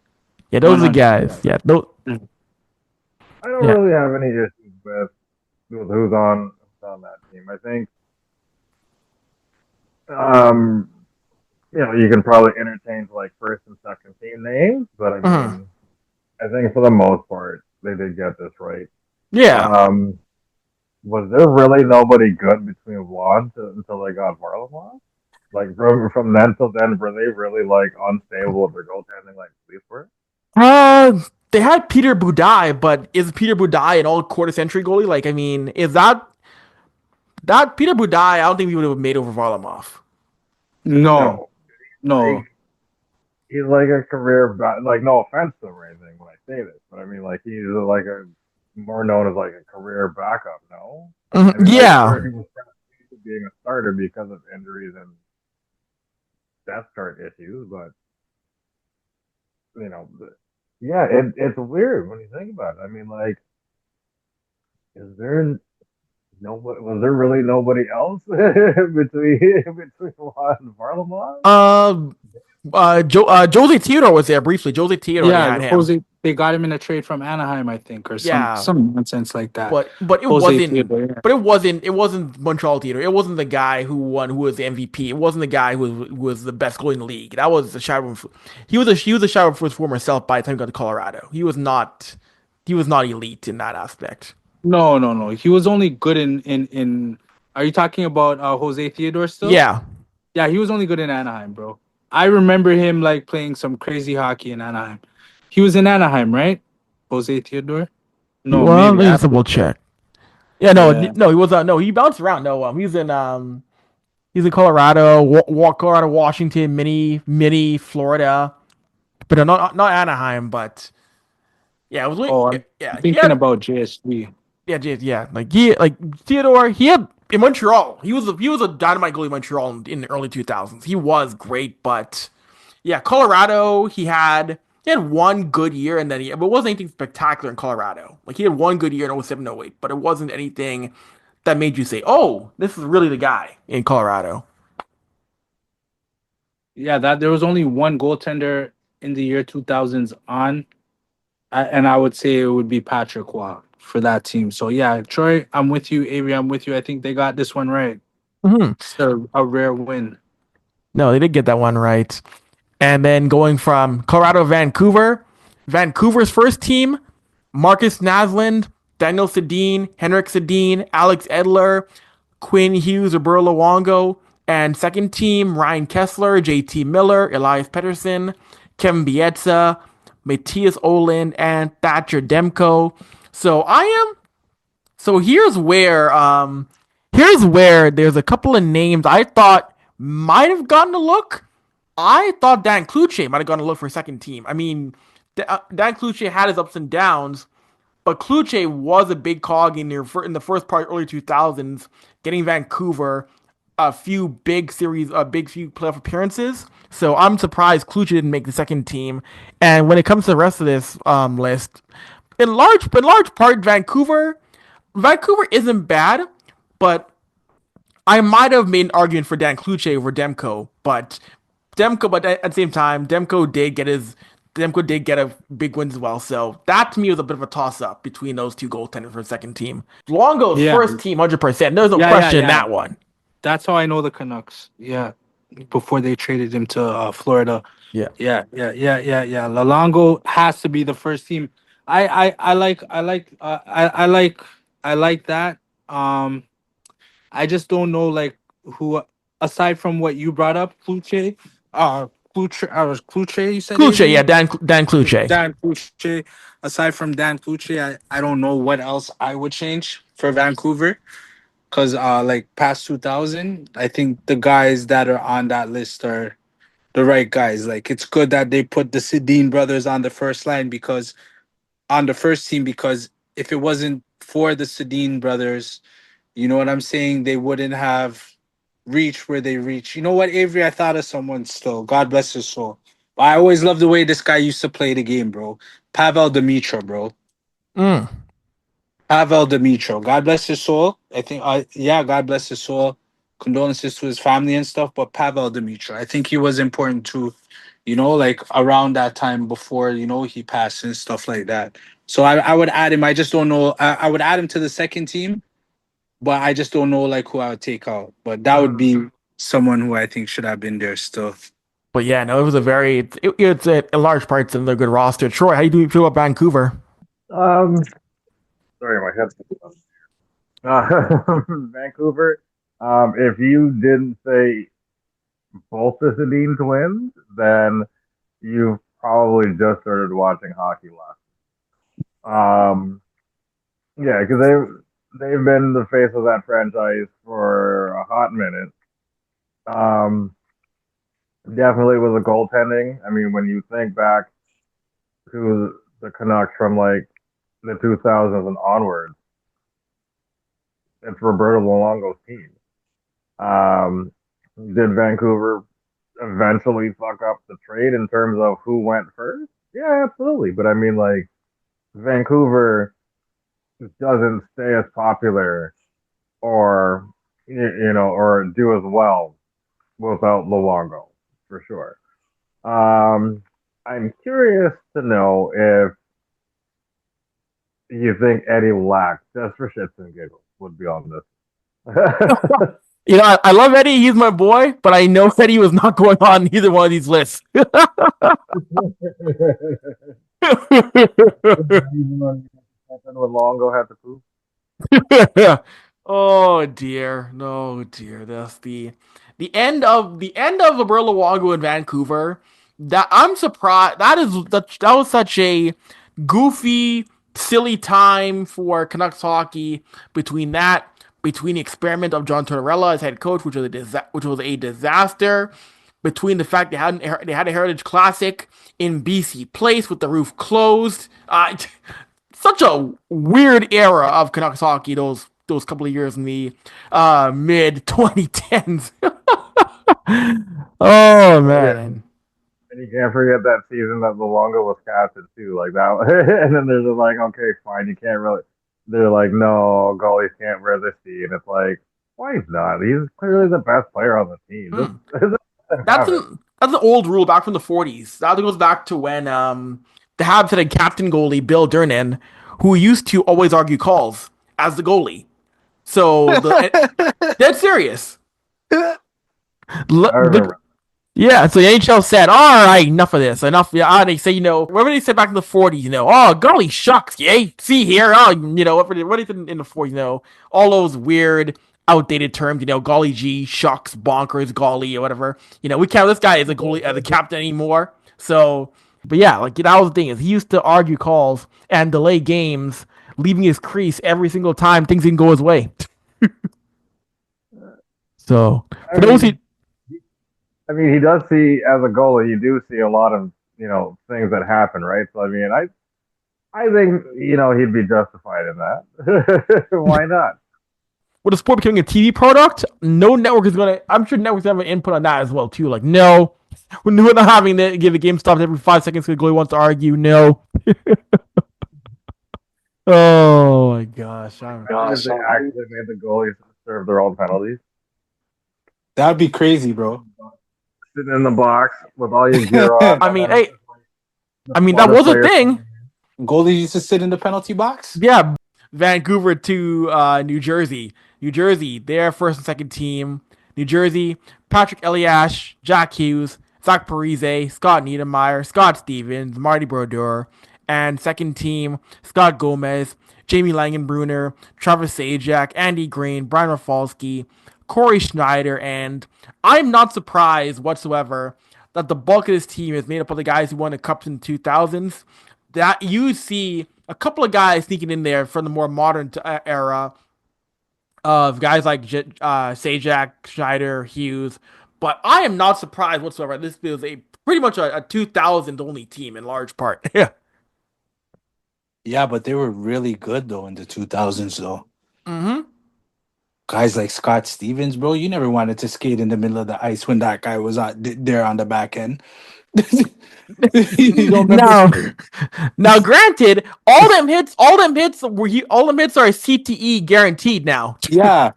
B: Yeah, those
A: One
B: are the
A: hundred.
B: guys. Yeah, those.
C: I don't
B: Yeah.
C: really have any issues with who's on that team. I think um, you can probably interchange like first and second team names, but I
B: Mhm.
C: mean, I think for the most part they did get this right.
B: Yeah.
C: Um, was there really nobody good between until they got Varlamov? Like from then till then, were they really like unstable with their goaltending like police were?
B: Uh, they had Peter Budaj, but is Peter Budaj an all quarter century goalie? Like, I mean, is that Peter Budaj? I don't think we would have made over Varlamov.
A: No,
C: No, like
A: no.
C: he's like a career like no offense to him or anything when I say this, but I mean like he's like a more known as like a career backup. No, I
B: Mhm.
C: mean like
B: Yeah.
C: sure he was being a starter because of injuries and depth chart issues, but you know, yeah, it's weird when you think about it. I mean, like, is there nobody? Was there really nobody else between Watt and Varlamov?
B: Uh, Jose Theodore was there briefly. Jose Theodore, they
A: Yeah,
B: had him.
A: Jose. They got him in a trade from Anaheim, I think, or some
B: Yeah,
A: some nonsense like that.
B: but it
A: Jose
B: wasn't.
A: Theodore. Yeah.
B: It wasn't Montreal Theodore. It wasn't the guy who won, who was the MVP. It wasn't the guy who was the best goalie in the league. That was the shadow. He was a shadow of his former self by the time he got to Colorado. He was not elite in that aspect.
A: No. He was only good in. Are you talking about Jose Theodore still?
B: Yeah.
A: Yeah, he was only good in Anaheim, bro. I remember him like playing some crazy hockey in Anaheim. He was in Anaheim, right? Jose Theodore? No,
B: Well, let
A: maybe
B: me just
A: after.
B: double check. Yeah, no,
A: Yeah.
B: no, he was no, he bounced around. No, he's in Colorado, Colorado, Washington, mini Florida, but not Anaheim. But yeah, it was
A: Oh, I'm
B: yeah, he
A: thinking
B: had
A: about JSG.
B: like Theodore. He had in Montreal. He was a dynamite goalie in Montreal in the early 2000s. He was great, but Yeah, Colorado, he had one good year, and then but it wasn't anything spectacular in Colorado. Like he had one good year in 07, 08, but it wasn't anything that made you say, "Oh, this is really the guy in Colorado."
A: Yeah, that there was only one goaltender in the year 2000s and I would say it would be Patrick Waugh for that team. So yeah, Troy, I'm with you. Avery, I'm with you. I think they got this one right.
B: Hmm.
A: It's a rare win.
B: No, they did get that one right. And then going from Colorado to Vancouver, Vancouver's first team, Marcus Naslund, Daniel Sedin, Henrik Sedin, Alex Edler, Quinn Hughes, Roberto Luongo, and second team, Ryan Kessler, JT Miller, Elias Pettersson, Kevin Bietsa, Matthias Oland, and Thatcher Demko. So so here's where there's a couple of names I thought might have gotten a look. I thought Dan Kluche might have gotten a look for second team. I mean, Dan Kluche had his ups and downs, but Kluche was a big cog in the first part, early 2000s, getting Vancouver a few few playoff appearances. So I'm surprised Kluche didn't make the second team. And when it comes to the rest of this list, in large part, Vancouver isn't bad, but I might have made an argument for Dan Kluche over Demko, but at the same time, Demko did get a big win as well. So that to me was a bit of a toss up between those two goaltenders for the second team. Longo's
A: Yeah,
B: first team, 100%. There's no
A: yeah, yeah,
B: question in
A: yeah.
B: that one.
A: That's how I know the Canucks. Yeah, before they traded him to Florida.
B: Yeah.
A: Yeah. Lalongo has to be the first team. I like that. Um, I just don't know like who aside from what you brought up, Kluche, Kluche. You said
B: Kluche, yeah,
A: Avery.
B: Dan Kluche.
A: Dan Kluche. Aside from Dan Kluche, I don't know what else I would change for Vancouver. Cause like past 2000, I think the guys that are on that list are the right guys. Like it's good that they put the Sedin brothers on the first line because on the first team because if it wasn't for the Sedin brothers, you know what I'm saying, they wouldn't have reached where they reached. You know what, Avery? I thought of someone still. God bless his soul. But I always loved the way this guy used to play the game, bro. Pavel Demitra, bro.
B: Mm.
A: Pavel Dimitro. God bless his soul. I think, yeah, God bless his soul. Condolences to his family and stuff. But Pavel Dimitro, I think he was important too, like around that time before, he passed and stuff like that. So I would add him. I just don't know. I would add him to the second team, but I just don't know like who I would take out. But that would be someone who I think should have been there still.
B: But yeah, no, it was it's a large part of the good roster. Troy, how do you feel about Vancouver?
C: Um, sorry, my head's Vancouver. If you didn't say both the Sedin twins, then you've probably just started watching hockey last. Yeah, because they've been the face of that franchise for a hot minute. Um, definitely with the goaltending. I mean, when you think back to the Canucks from like the 2000s and onwards, it's Roberto Luongo's team. Did Vancouver eventually fuck up the trade in terms of who went first? Yeah, absolutely. But I mean, like, Vancouver doesn't stay as popular or, or do as well without Luongo, for sure. I'm curious to know if you think Eddie Lack, just for shits and giggles, would be on this.
B: I love Eddie. He's my boy, but I know Eddie was not going on either one of these lists.
C: What Longo had to prove.
B: Oh dear, no dear. That's the end of Roberto Luongo in Vancouver. That I'm surprised. That was such a goofy, silly time for Canucks hockey. Between the experiment of John Tortorella as head coach, which was a disaster, between the fact they had a Heritage Classic in BC Place with the roof closed. Such a weird era of Canucks hockey. Those couple of years in the mid 2010s. Oh
C: Yeah.
B: man.
C: And You can't forget that season that Luongo was captain too, like that. And then they're just like, okay, fine, you can't really. They're like, no, goalies can't wear this team. It's like, why he's not? He's clearly the best player on the team.
B: Hmm.
C: Just
B: That's
C: have it.
B: an old rule back from the 40s. That goes back to when the Habs had a captain goalie, Bill Durnan, who used to always argue calls as the goalie. So dead serious.
C: I remember.
B: Yeah, so the NHL said, all right, enough of this. Enough. Yeah, they say, whatever they said back in the 40s, oh, golly shucks, yay, see here, oh, what is in the 40s, all those weird, outdated terms, golly gee, shucks, bonkers, golly, or whatever. We can't, this guy is a goalie, as a captain anymore. So, but yeah, like, that was the thing, is he used to argue calls and delay games, leaving his crease every single time things didn't go his way. So,
C: I
B: for those who,
C: mean, I mean, he does see as a goalie, you do see a lot of things that happen, right? So I mean, I think he'd be justified in that. Why not?
B: with the sport becoming a TV product, no network is gonna. I'm sure networks have an input on that as well too. Like, no, we're not having to give the game stopped every 5 seconds because the goalie wants to argue. No. Oh my gosh!
C: If they actually made the goalies serve their own penalties,
A: That'd be crazy, bro.
C: sitting in the box with all your gear on.
B: I mean, hey, that was a thing.
A: Goalies used to sit in the penalty box.
B: Yeah, Vancouver to New Jersey. New Jersey, their first and second team. New Jersey, Patrick Elias, Jack Hughes, Zach Parise, Scott Niedermayer, Scott Stevens, Marty Brodeur, and second team, Scott Gomez, Jamie Langenbrunner, Travis Sajak, Andy Green, Brian Rafalski, Corey Schneider, and I'm not surprised whatsoever that the bulk of this team is made up of the guys who won the cups in the 2000s. That you see a couple of guys sneaking in there from the more modern era of guys like Sajak, Schneider, Hughes. But I am not surprised whatsoever. This is pretty much a 2000 only team in large part. Yeah.
A: Yeah, but they were really good though in the 2000s though.
B: Mm-hmm.
A: Guys like Scott Stevens, bro, you never wanted to skate in the middle of the ice when that guy was there on the back end. You don't remember?
B: Now, granted, all them hits are CTE guaranteed now.
A: Yeah,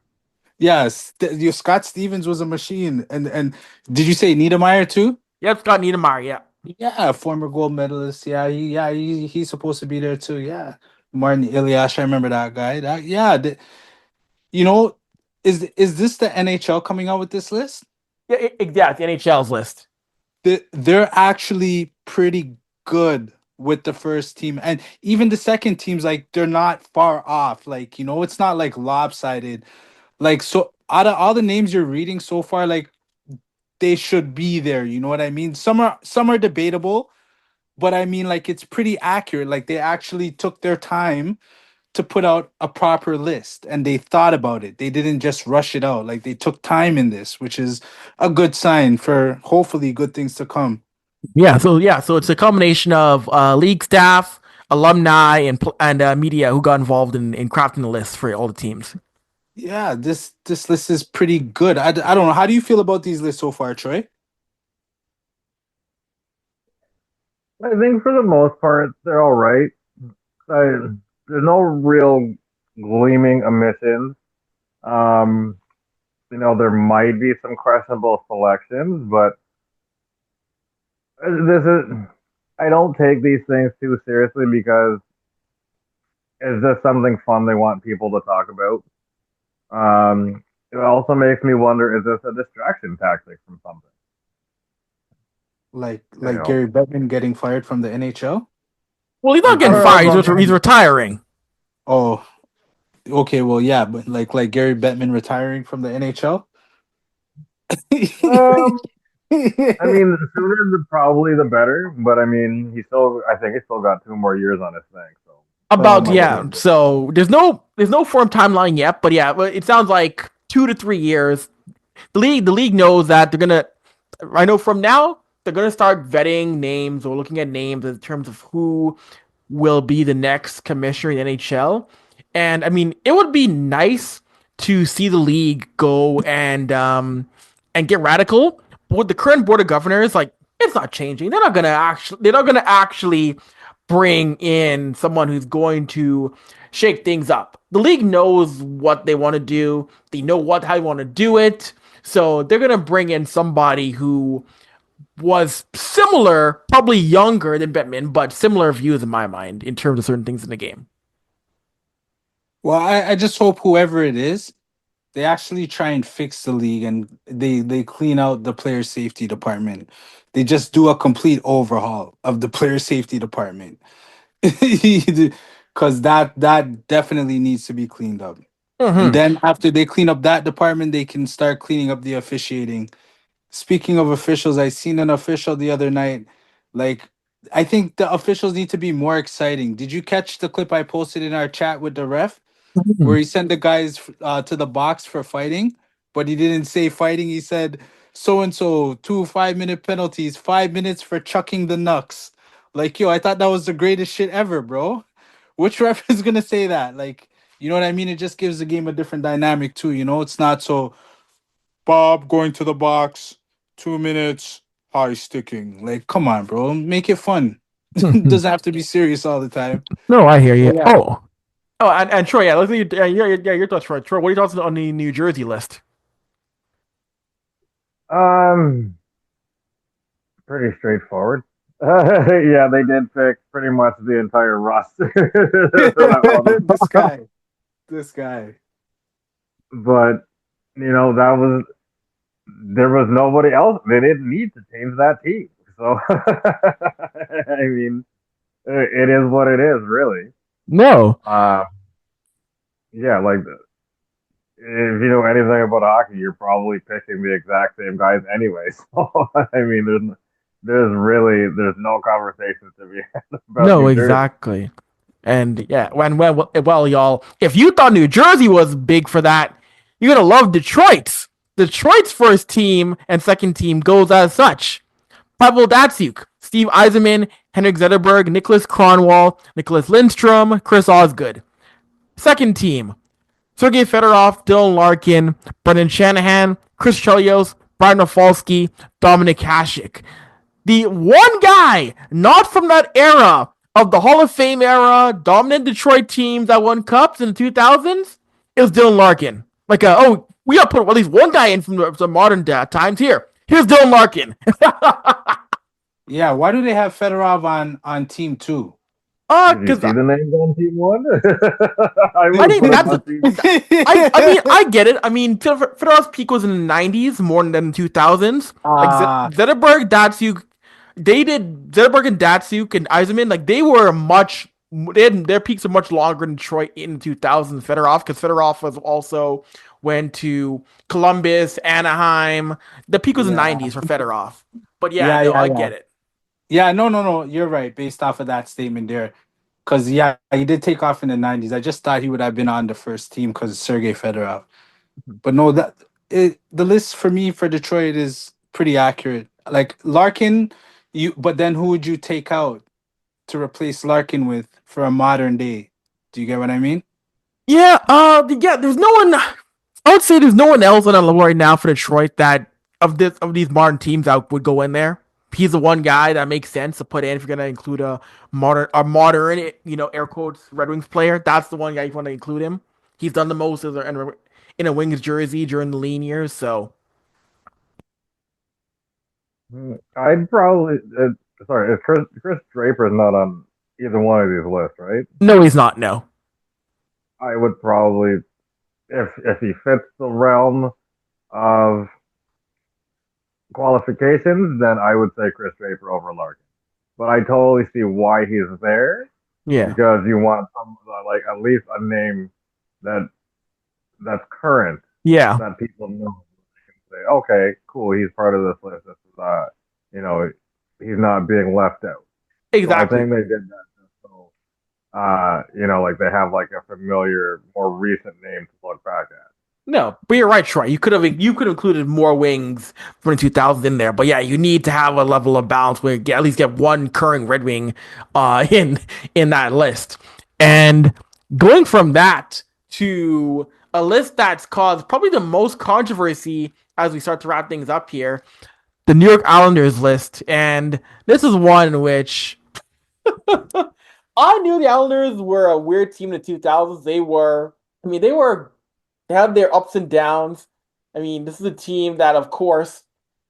A: yes. Your Scott Stevens was a machine, and did you say Niedermeyer too?
B: Yep, Scott Niedermayer. Yeah.
A: Yeah, former gold medalist. Yeah, he's supposed to be there too. Yeah, Martin Iliash, I remember that guy. You know, is this the NHL coming out with this list?
B: Yeah, yeah, the NHL's list.
A: They're actually pretty good with the first team, and even the second team's like they're not far off. Like it's not like lopsided. Like so, out of all the names you're reading so far, like they should be there. You know what I mean? Some are debatable, but I mean like it's pretty accurate. Like they actually took their time to put out a proper list and they thought about it. They didn't just rush it out. Like they took time in this, which is a good sign for hopefully good things to come.
B: So it's a combination of league staff, alumni, and media who got involved in crafting the list for all the teams.
A: Yeah, this list is pretty good. I don't know. How do you feel about these lists so far, Troy?
C: I think for the most part, they're all right. There's no real gleaming omissions. There might be some questionable selections, but this is. I don't take these things too seriously because it's just something fun they want people to talk about. It also makes me wonder: is this a distraction tactic from something?
A: Like Gary Bettman getting fired from the NHL?
B: Well, he's not getting fired. He's retiring.
A: Oh, okay. Well, yeah, but like Gary Bettman retiring from the NHL.
C: I mean, the sooner probably the better. But I mean, I think he still got 2 more years on his thing. So
B: So there's no firm timeline yet, but yeah, it sounds like 2 to 3 years. The league knows that they're gonna. I know from now they're gonna start vetting names or looking at names in terms of who will be the next commissioner in the NHL. And I mean, it would be nice to see the league go and get radical. But with the current board of governors, like It's not changing. They're not gonna actually bring in someone who's going to shake things up. The league knows what they want to do. They know how they want to do it. So they're gonna bring in somebody who was similar, probably younger than Bettman, but similar views in my mind in terms of certain things in the game.
A: Well, I just hope whoever it is, they actually try and fix the league and they clean out the player safety department. They just do a complete overhaul of the player safety department. Because that definitely needs to be cleaned up. And
B: Mm-hmm.
A: then after they clean up that department, they can start cleaning up the officiating. Speaking of officials, I seen an official the other night. Like, I think the officials need to be more exciting. Did you catch the clip I posted in our chat with the ref where he sent the guys to the box for fighting, but he didn't say fighting. He said so and so 2 5-minute penalties, 5 minutes for chucking the knucks. Like, yo, I thought that was the greatest shit ever, bro. Which ref is gonna say that? Like, you know what I mean? It just gives the game a different dynamic too. You know, it's not so Bob going to the box, 2 minutes, high sticking. Like, come on, bro, make it fun. Doesn't have to be serious all the time.
B: No, I hear
A: But
B: you.
A: yeah,
B: Oh, and Troy, yeah, look at your thoughts, Troy. Troy, what are your thoughts on the New Jersey list?
C: Um, Pretty straightforward. Yeah, they did pick pretty much the entire roster.
A: this guy, this guy.
C: But that was there was nobody else. They didn't need to change that team. So I mean, it is what it is, really.
B: No.
C: Uh, yeah, like if you know anything about hockey, you're probably picking the exact same guys anyway. So I mean, there's no conversation to be had about
B: No,
C: New Jersey.
B: exactly. And yeah, well, y'all, if you thought New Jersey was big for that, you're gonna love Detroit's. Detroit's first team and second team goes as such: Pavel Datsyuk, Steve Eisenman, Henrik Zetterberg, Nicholas Kronwall, Nicholas Lindstrom, Chris Osgood. Second team: Sergei Fedorov, Dylan Larkin, Brendan Shanahan, Chris Chelios, Brian Rafalski, Dominic Hasek. The one guy not from that era of the Hall of Fame era, dominant Detroit teams that won cups in the 2000s is Dylan Larkin. We got to put at least one guy in from the modern times here. Here's Dylan Larkin.
A: Yeah, why do they have Fedorov on team two?
C: Did you
B: Because
C: see the names on team one? I
B: I
C: would
B: think
C: put him
B: that's.
C: on team.
B: I get it. I mean, Fedorov's peak was in the 90s more than the 2000s. Like
A: Ah,
B: Zetterberg, Datsuk, they did Zetterberg and Datsuk and Eisenman. Like they were much. They had their peaks are much longer in Detroit in the 2000s. Fedorov, because Fedorov was also went to Columbus, Anaheim. The peak was in the
A: yeah,
B: 90s for Fedorov. But yeah,
A: yeah,
B: no,
A: yeah,
B: I
A: yeah.
B: get it.
A: Yeah, no. You're right. Based off of that statement there, because yeah, he did take off in the '90s. I just thought he would have been on the first team because of Sergei Fedorov. But no, the list for me for Detroit is pretty accurate. Like Larkin, but then who would you take out to replace Larkin with for a modern day? Do you get what I mean?
B: Yeah. There's no one. I would say there's no one else on the level right now for Detroit that of these modern teams that would go in there. He's the one guy that makes sense to put in if you're gonna include a modern, air quotes Red Wings player. That's the one guy you want to include him. He's done the most in a Wings jersey during the lean years. So
C: I'd probably. Sorry, Chris Draper's not on either one of these lists, right?
B: no, he's not. No.
C: I would probably, if he fits the realm of qualifications, then I would say Chris Draper over Larkin. But I totally see why he's there
B: Yeah.
C: because you want some like at least a name that that's current
B: Yeah.
C: that people know. Say, okay, cool, he's part of this list. This is you know, he's not being left out. So I
B: Exactly.
C: think they did that just so like they have like a familiar, more recent name to look back at.
B: No, but you're right, Troy. You could have included more wings from the 2000s in there, but yeah, you need to have a level of balance where you at least get one current Red Wing, in that list. And going from that to a list that's caused probably the most controversy as we start to wrap things up here, the New York Islanders list, and this is one in which I knew the Islanders were a weird team in the 2000s. They had their ups and downs. I mean, this is a team that, of course,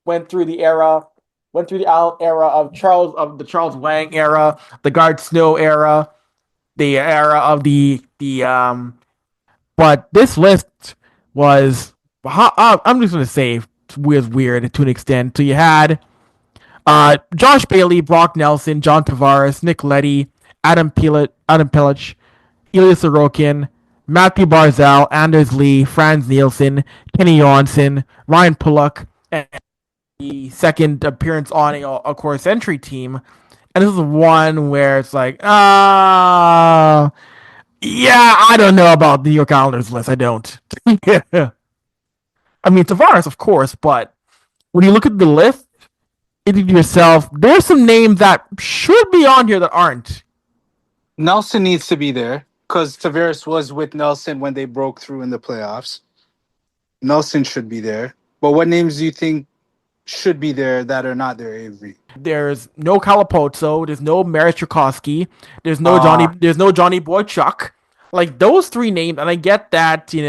B: went through the era of the Charles Wang era, the Guard Snow era, the era of the. But this list was, I'm just gonna say, was weird to an extent. So you had Josh Bailey, Brock Nelson, John Tavares, Nick Leddy, Adam Pilic, Ilya Sorokin, Matthew Barzal, Anders Lee, Franz Nielsen, Kenny Johansson, Ryan Pullock, and the second appearance on a course entry team. And this is one where it's like, yeah, I don't know about the New York Islanders list. I don't. Yeah. I mean, Tavares, of course, but when you look at the list, you think to yourself, there's some names that should be on here that aren't.
A: Nelson needs to be there because Tavares was with Nelson when they broke through in the playoffs. Nelson should be there. But what names do you think should be there that are not there, Avery?
B: There's no Calapozzo. There's no Maris Tchaikovsky.
A: Uh
B: There's no Johnny Boychuk. Like those three names, and I get that he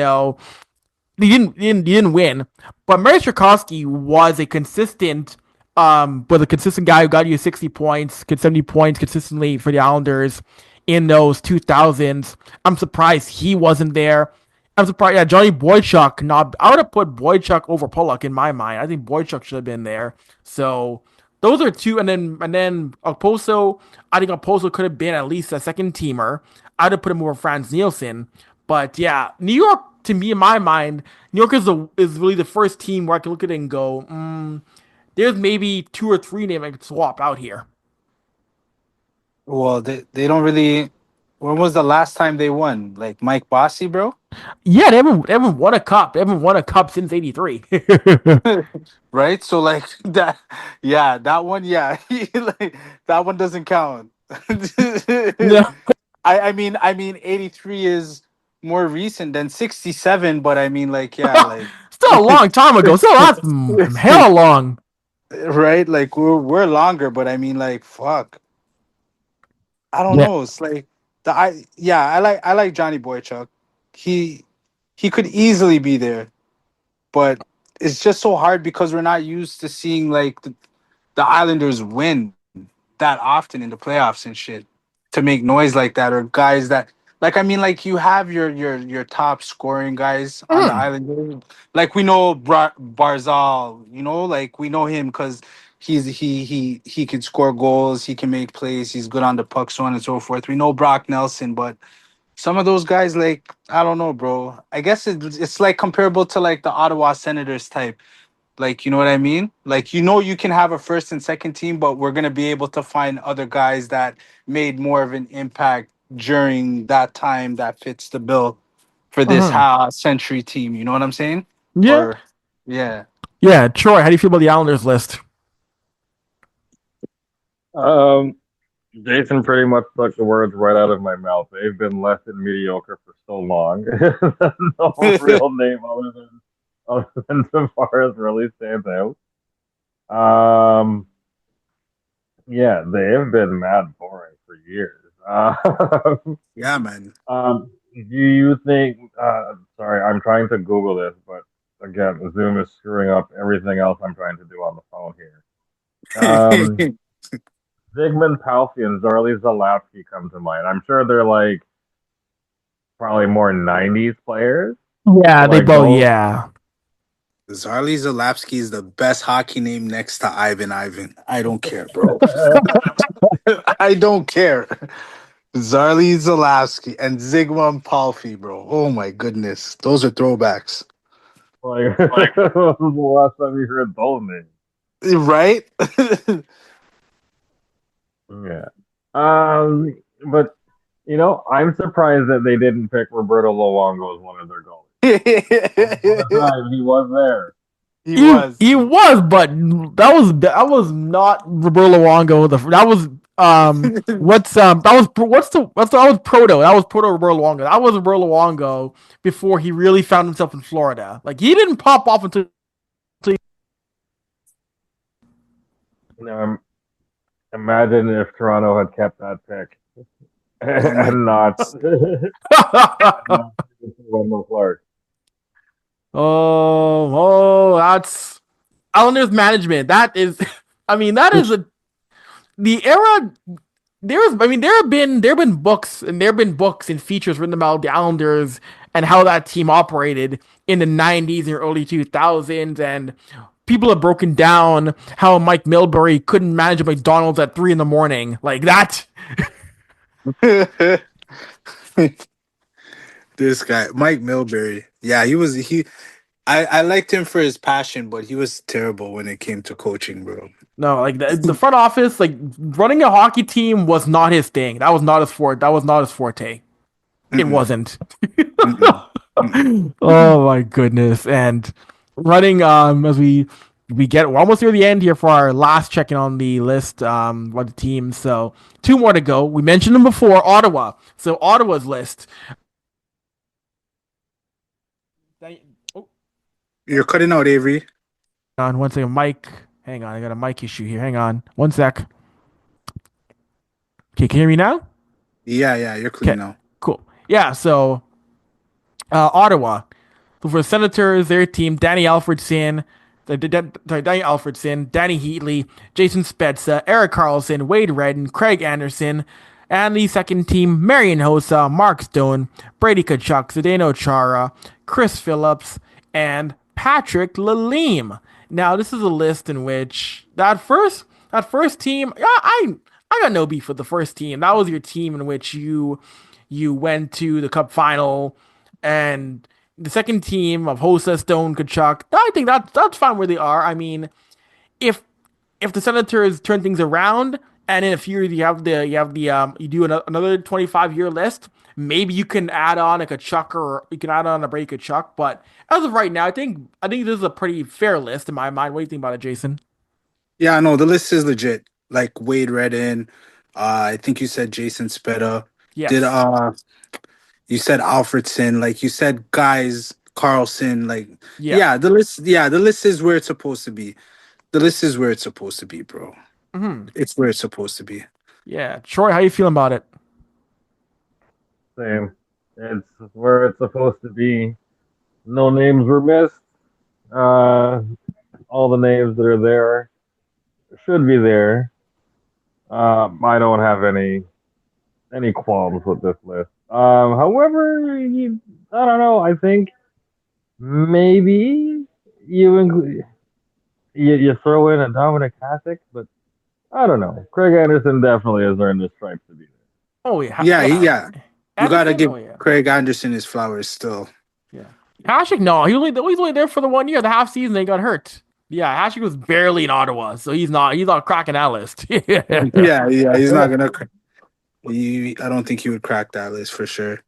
B: didn't win, but Maris Tchaikovsky was a consistent guy who got you 60 points, 70 points consistently for the Islanders in those 2000s. I'm surprised he wasn't there. I'm surprised. Yeah, Johnny Boychuk. Not. I would have put Boychuk over Pollock in my mind. I think Boychuk should have been there. So those are two, and then Okposo. I think Okposo could have been at least a second teamer. I'd have put him over Franz Nielsen. But yeah, New York to me in my mind, New York is really the first team where I can look at it and go, there's maybe two or three names I could swap out here.
A: well, they don't really. When was the last time they won? Like Mike Bossy, bro?
B: Yeah, they haven't won a cup. They haven't won a cup since '83.
A: Right? So like that, yeah, that one, yeah, like, that one doesn't count.
B: Yeah,
A: I mean, 83 is more recent than 67, but I mean, like, yeah, like,
B: still a long time ago. Still that's hell long.
A: right? Like we're longer, but I mean, like, fuck, I don't
B: Yeah.
A: know. It's like I like Johnny Boychuk. He he could easily be there, but it's just so hard because we're not used to seeing like the Islanders win that often in the playoffs and shit to make noise like that, or guys that like, I mean, like, you have your top scoring guys on the
B: Mm.
A: Islanders. Like, we know Barzal, like, we know him because he can score goals, he can make plays, he's good on the puck, so on and so forth. We know Brock Nelson, but some of those guys, like, I don't know, bro. I guess it's like comparable to like the Ottawa Senators type. Like, you know what I mean? Like, you can have a first and second team, but we're gonna be able to find other guys that made more of an impact during that time that fits the bill for this
B: Uh-huh.
A: century team. You know what I'm saying?
B: Yeah.
A: Or yeah.
B: Yeah. Troy, how do you feel about the Islanders list?
C: Um, Jason pretty much took the words right out of my mouth. They've been less than mediocre for so long. No real name other than Tavares really stands out. Um, yeah, they have been mad boring for years.
A: Yeah, man.
C: Do you think? Sorry, I'm trying to Google this, but again, Zoom is screwing up everything else I'm trying to do on the phone here. Zygmunt Palffy and Zarly Zalapski come to mind. I'm sure they're like probably more '90s players,
B: Yeah,
C: but
B: they
C: like
B: both.
C: those.
B: Yeah.
A: Zarly Zalapski is the best hockey name next to Ivan Ivan. I don't care, bro. I don't care. Zarly Zalapski and Zygmunt Palffy, bro. Oh my goodness. Those are throwbacks.
C: Like, when was the last time you heard those names?
A: Right?
C: Yeah. But I'm surprised that they didn't pick Roberto Luongo as one of their goalies. One of the time he was there.
A: He was.
B: He was, but that was not Roberto Luongo. That was that was proto Roberto Luongo. That was Roberto Luongo before he really found himself in Florida. Like he didn't pop off until
C: Imagine if Toronto had kept that pick
A: Oh my
C: and not
A: goodness.
C: not Wendell Clark.
B: That's Islanders management. That is, I mean, that is the era. There have been books and features written about the Islanders and how that team operated in the '90s and early 2000s, and people have broken down how Mike Milbury couldn't manage a McDonald's at 3 a.m. like that.
A: This guy, Mike Milbury. Yeah, I liked him for his passion, but he was terrible when it came to coaching, bro.
B: No, like the front office, like running a hockey team was not his thing. That was not his forte. That was not his forte. It
A: Mm-mm,
B: wasn't.
A: mm-mm, mm-mm.
B: Oh my goodness! And running as we're almost near the end here for our last check in on the list of the teams. So two more to go. We mentioned them before. Ottawa. So Ottawa's list. Oh,
A: You're cutting out, Avery.
B: hang on one second, Mike. Hang on, I got a mic issue here. Hang on, one sec. Okay, can you hear me now?
A: Yeah, you're
B: Okay,
A: clean now.
B: cool. Yeah, so Ottawa. So for the Senators, their team, Danny Alfredson, Danny Heatley, Jason Spezza, Eric Carlson, Wade Redden, Craig Anderson, and the second team, Marian Hossa, Mark Stone, Brady Kachuk, Zdeno Chara, Chris Phillips, and Patrick Lalime. Now, this is a list in which that first team, yeah, I got no beef with the first team. That was your team in which you went to the Cup final, and the second team of Hossa, Stone, Kachuk. I think that's fine where they are. I mean, if if the Senators turn things around, and in a few years you do another 25-year list, maybe you can add on like a Chuck, or you can add on a Brady Kachuk. But as of right now, I think this is a pretty fair list in my mind. What do you think about it, Jason?
A: Yeah, no, the list is legit. Like Wade Redden, I think you said Jason Speda. Did
B: Yes.
A: You said Alfredson, like you said guys, Carlson, like
B: Yeah.
A: the list is where it's supposed to be. The list is where it's supposed to be, bro.
B: Hmm.
A: It's where it's supposed to be.
B: Yeah. Troy, how you feeling about it?
C: Same. It's where it's supposed to be. No names were missed. Uh, all the names that are there should be there. I don't have any qualms with this list. However, I don't know. I think maybe you throw in a Dominic Hasek, but I don't know. Craig Anderson definitely has earned his stripes to be there.
B: Oh yeah, yeah.
A: Yeah. You gotta
B: Anderson.
A: give
B: Oh yeah.
A: Craig Anderson his flowers still.
B: Yeah. Hashik, no, he was only there for the 1 year, the half season. They got hurt. Yeah, Hashik was barely in Ottawa, so he's not cracking that list.
A: Yeah, he's not gonna. I don't think he would crack that list for sure.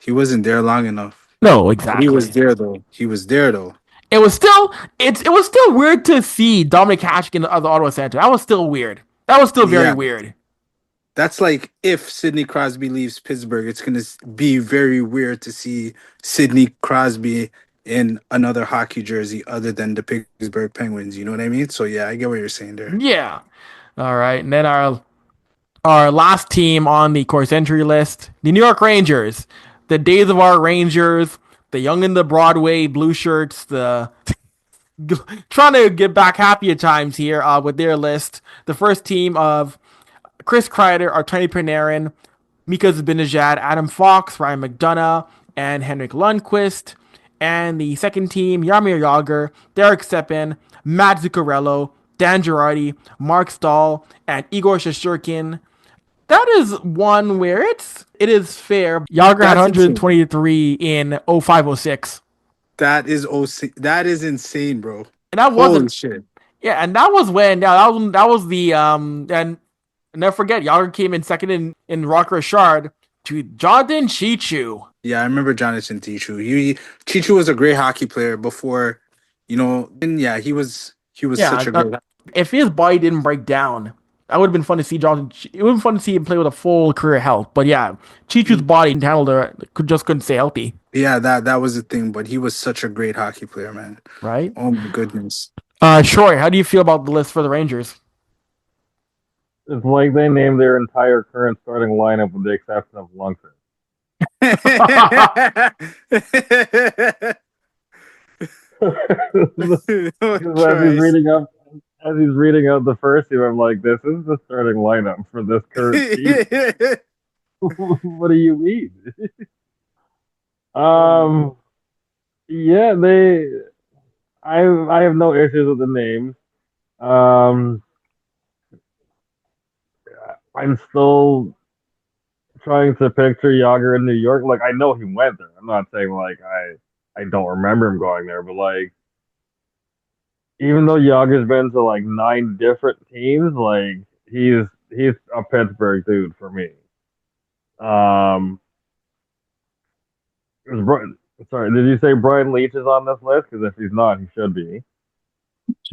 A: He wasn't there long enough.
B: No,
A: But he was
B: exactly.
A: there though. He was there though.
B: It was still weird to see Dominic Hashik in the Ottawa Center. That was still weird. That was still very
A: Yeah,
B: weird.
A: that's like if Sidney Crosby leaves Pittsburgh, it's gonna be very weird to see Sidney Crosby in another hockey jersey other than the Pittsburgh Penguins. You know what I mean? So yeah, I get what you're saying there.
B: Yeah. All right, and then our last team on the course entry list, the New York Rangers. The days of our Rangers, the young in the Broadway blue shirts, the trying to get back happier times here with their list. The first team of Chris Kreider, Artemi Panarin, Mika Zibanejad, Adam Fox, Ryan McDonough, and Henrik Lundqvist. And the second team, Jaromir Jagr, Derek Stepan, Matt Zuccarello, Dan Girardi, Mark Stahl, and Igor Shosturkin. That is one where it is fair. Jagr had
A: That's insane.
B: 123 in 0506.
A: That is insane, bro.
B: And that
A: Holy
B: wasn't.
A: shit.
B: Yeah, and that was when. Yeah, that was the and never forget, Jagr came in second in Rock Richard to Jonathan Chichu.
A: Yeah, I remember Jonathan Tichu. Tichu was a great hockey player before, and yeah, he was such
B: Yeah,
A: a great.
B: if his body didn't break down, that would have been fun to see Jonathan. It would have been fun to see him play with a full career health. But yeah, Chichu's body handled it. Couldn't stay healthy,
A: Yeah, that was the thing, but he was such a great hockey player, man.
B: right?
A: Oh my goodness.
B: Troy, how do you feel about the list for the Rangers?
C: It's like they named their entire current starting lineup with the exception of Lundqvist.
A: No
C: Because
A: choice.
C: as he's reading out the first team, I'm like, this is the starting lineup for this current team. What do you mean?
A: Oh,
C: Um, yeah, I have no issues with the names. Um, I'm still trying to picture Jagr in New York. Like, I know he went there. I'm not saying like I don't remember him going there, but like, even though Jagr's been to like 9 different teams, like he's a Pittsburgh dude for me. Um, is Brian, sorry, did you say Brian Leach is on this list? Because if he's not, he should be.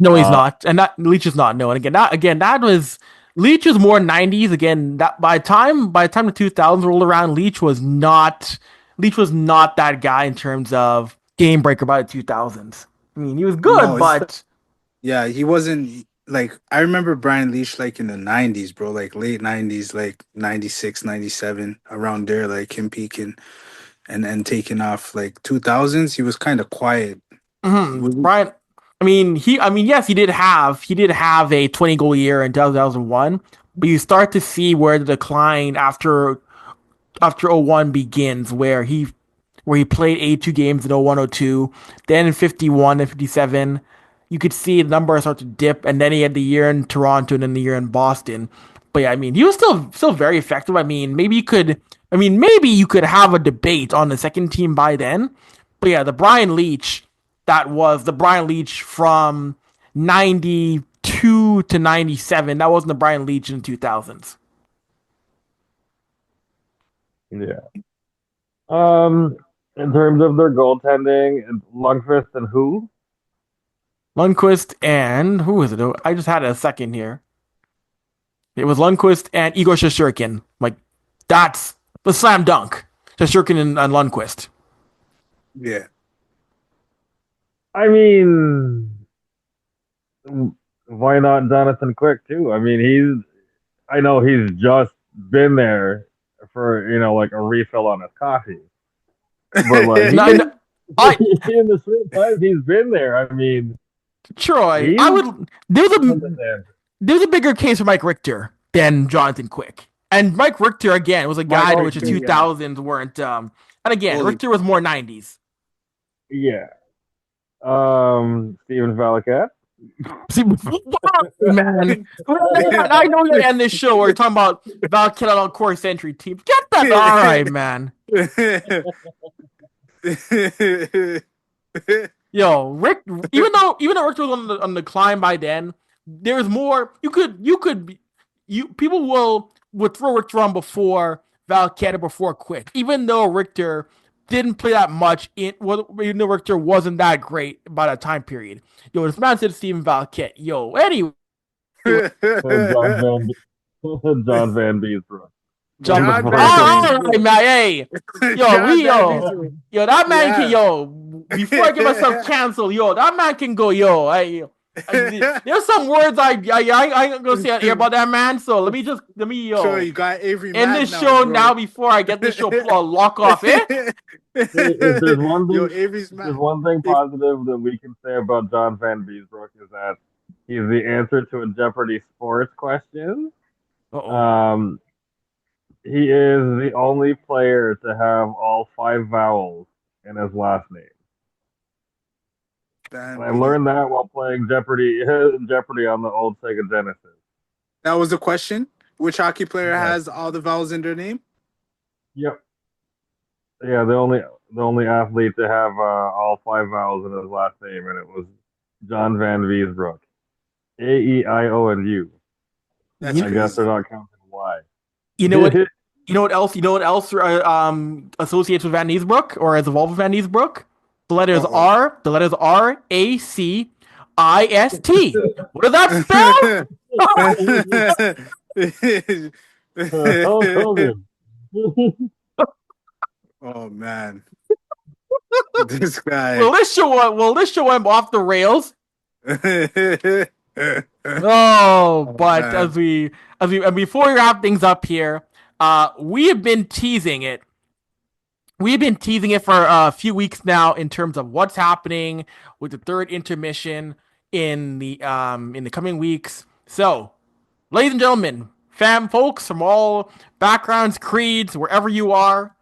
B: No, he's
C: Uh,
B: not, and that Leach is not. No, and again that was Leach was more '90s. Again, that by the time the 2000s rolled around, Leach was not that guy in terms of game breaker by the 2000s. I mean, he was
A: no,
B: good, but
A: yeah, he wasn't like I remember Brian Leach like in the 90s, bro, like late 90s, like 96, 97, around there, like him peaking and taking off. Like 2000s, he was kind of quiet. Was
B: Brian. I mean, yes, he did have a 20 goal year in 2001, but you start to see where the decline after '01 begins, where he played 82 games in '01, '02, then in 51 and 57. You could see the numbers start to dip, and then he had the year in Toronto and then the year in Boston. But yeah, I mean, he was still very effective. Maybe you could have a debate on the second team by then. But yeah, that was the Brian Leach from 92 to 97. That wasn't the Brian Leach in the 2000s.
C: yeah. In terms of their goaltending, Lundqvist and who?
B: Lundqvist and who is it? I just had a second here. It was Lundqvist and Igor Shesterkin. Like, that's the slam dunk. Shesterkin and Lundqvist.
A: yeah.
C: I mean, why not Jonathan Quick too? I mean, I know he's just been there for like a refill on his coffee, but like
B: No, no, I
C: in the same time he's been there. I mean,
B: Troy, I
C: he's
B: would. There's a bigger case for Mike Richter than Jonathan Quick, and Mike Richter again was a
A: Mike
B: guy to which the
A: Richter, yeah.
B: 2000s weren't. And again,
A: Holy
B: Richter was more 90s.
C: yeah. Steven Valiquette.
B: See, man, I know you're gonna end this show where you're talking about Val killing on core century teams. Get that, all right, man. Yo, Rick. Even though Rick was on the climb by then, there's more. You people would throw Richter on before Valcetta before Quick. Even though Richter didn't play that much even though Richter wasn't that great by that time period. Yo, this man said Steven Valcett. Yo, anyway,
C: John Van John Van Beesbrook.
B: John.
A: John Van
B: All right,
A: Beesbrook.
B: man. Hey,
A: John Van Beesbrook.
B: yo, that man can
A: Yeah.
B: yo. Before I get myself canceled, yo, that man can go, yo. There's some words I ain't gonna say out here about that man. So let me
A: So
B: yo
A: you got Avery
B: end
A: mad
B: this
A: now,
B: show now
A: bro.
B: before I get this show lock off. Eh?
C: If there's one
A: Yo,
C: thing,
A: Avery's
C: if there's
A: mad.
C: one thing
A: If
C: positive that we can say about John Van Beesbrook is that he's the answer to a Jeopardy sports question.
B: Uh-oh.
C: Um, he is the only player to have all 5 vowels in his last name. And
A: Van
C: I
A: Bees.
C: learned that while playing Jeopardy Jeopardy on the old Sega Genesis.
A: That was the question. Which hockey player
C: Yes.
A: has all the vowels in their name?
C: Yep. Yeah, the only athlete to have all 5 vowels in his last name, and it was John Van Beesbrook. AEIONU.
A: That's
B: You,
C: I guess they're
A: crazy.
C: not counting Y.
B: you know what? You know what else? You know what else? Associates with Van Niesbroek or has evolved with Van Niesbroek? The letters
A: Uh-oh.
B: R. The letters RACIST. What does that spell?
C: Hulk Hogan.
A: Oh man. This guy.
B: Well, this show went off the rails. Oh, but
A: Man.
B: and before we wrap things up here, we have been teasing it. We've been teasing it for a few weeks now in terms of what's happening with the third intermission in the coming weeks. So, ladies and gentlemen, fam folks from all backgrounds, creeds, wherever you are,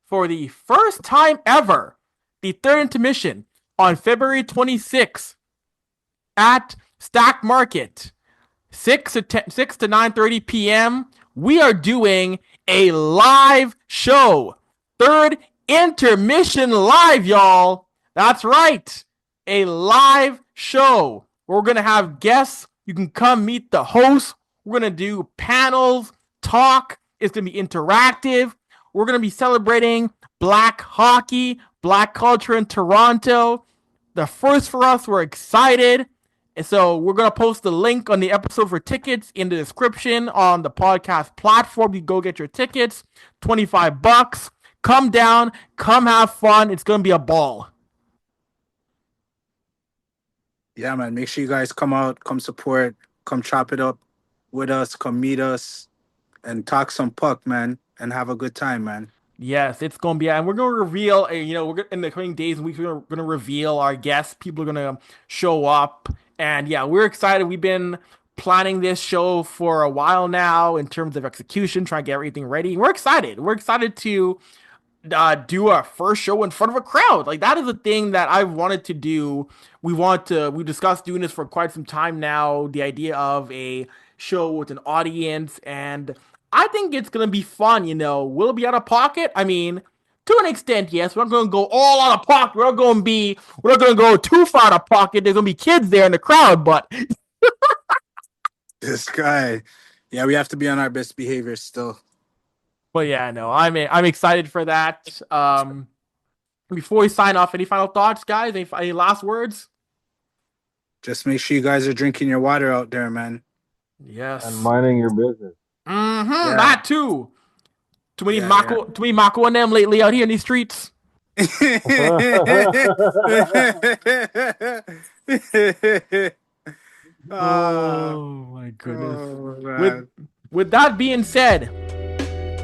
B: for the first time ever, the third intermission on February 26th at STACKT Market, 6 to 9:30 p.m. We are doing a live show. Third intermission live, y'all. That's right. A live show. We're going to have guests. You can come meet the host. We're going to do panels, talk. It's going to be interactive. We're going to be celebrating Black hockey, Black culture in Toronto. The first for us. We're excited. And so we're going to post the link on the episode for tickets in the description on the podcast platform. You go get your tickets, $25. Come down, come have fun. It's going to be a ball.
A: Yeah, man. Make sure you guys come out, come support, come chop it up with us, come meet us, and talk some puck, man, and have a good time, man.
B: Yes, it's going to be, and we're going to reveal, in the coming days and weeks, we're going to reveal our guests. People are going to show up. And yeah, we're excited. We've been planning this show for a while now in terms of execution, trying to get everything ready. We're excited. We're excited to do our first show in front of a crowd. Like, that is a thing that I've wanted to do. We discussed doing this for quite some time now. The idea of a show with an audience, and I think it's gonna be fun. Will it be out of pocket? I mean, to an extent, yes. We're not gonna go all out of pocket. We're not gonna go too far out of pocket. There's gonna be kids there in the crowd, but
A: This guy. Yeah, we have to be on our best behavior still.
B: yeah, no, I'm excited for that. Before we sign off, any final thoughts, guys? Any last words?
A: Just make sure you guys are drinking your water out there, man.
B: Yes.
C: And minding your business.
B: Yeah. That too. Too many Mako and them lately out here in these streets. Oh my goodness. With that being said,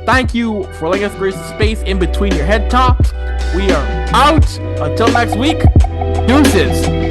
B: thank you for letting us grace the space in between your head tops. We are out. Until next week, deuces.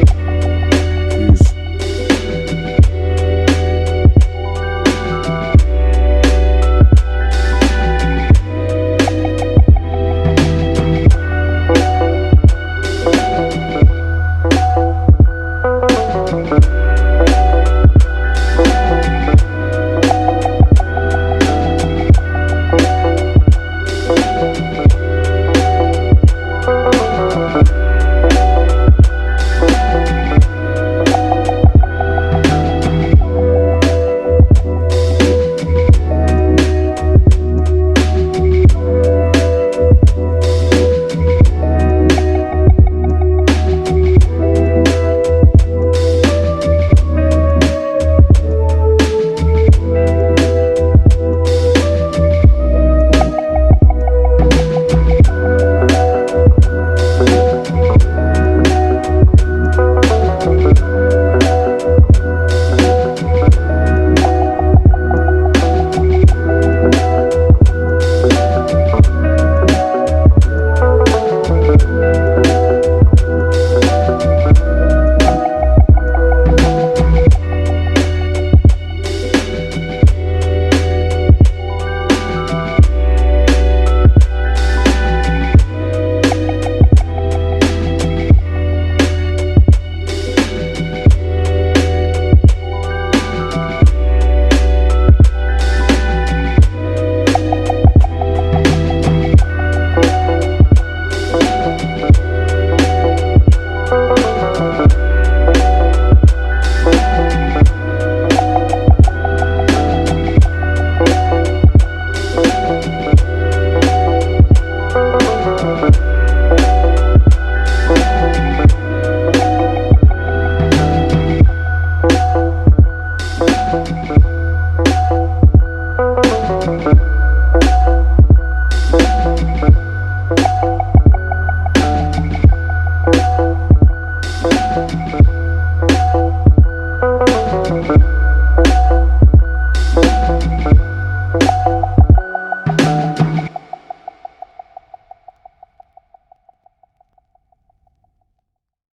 C: Bye.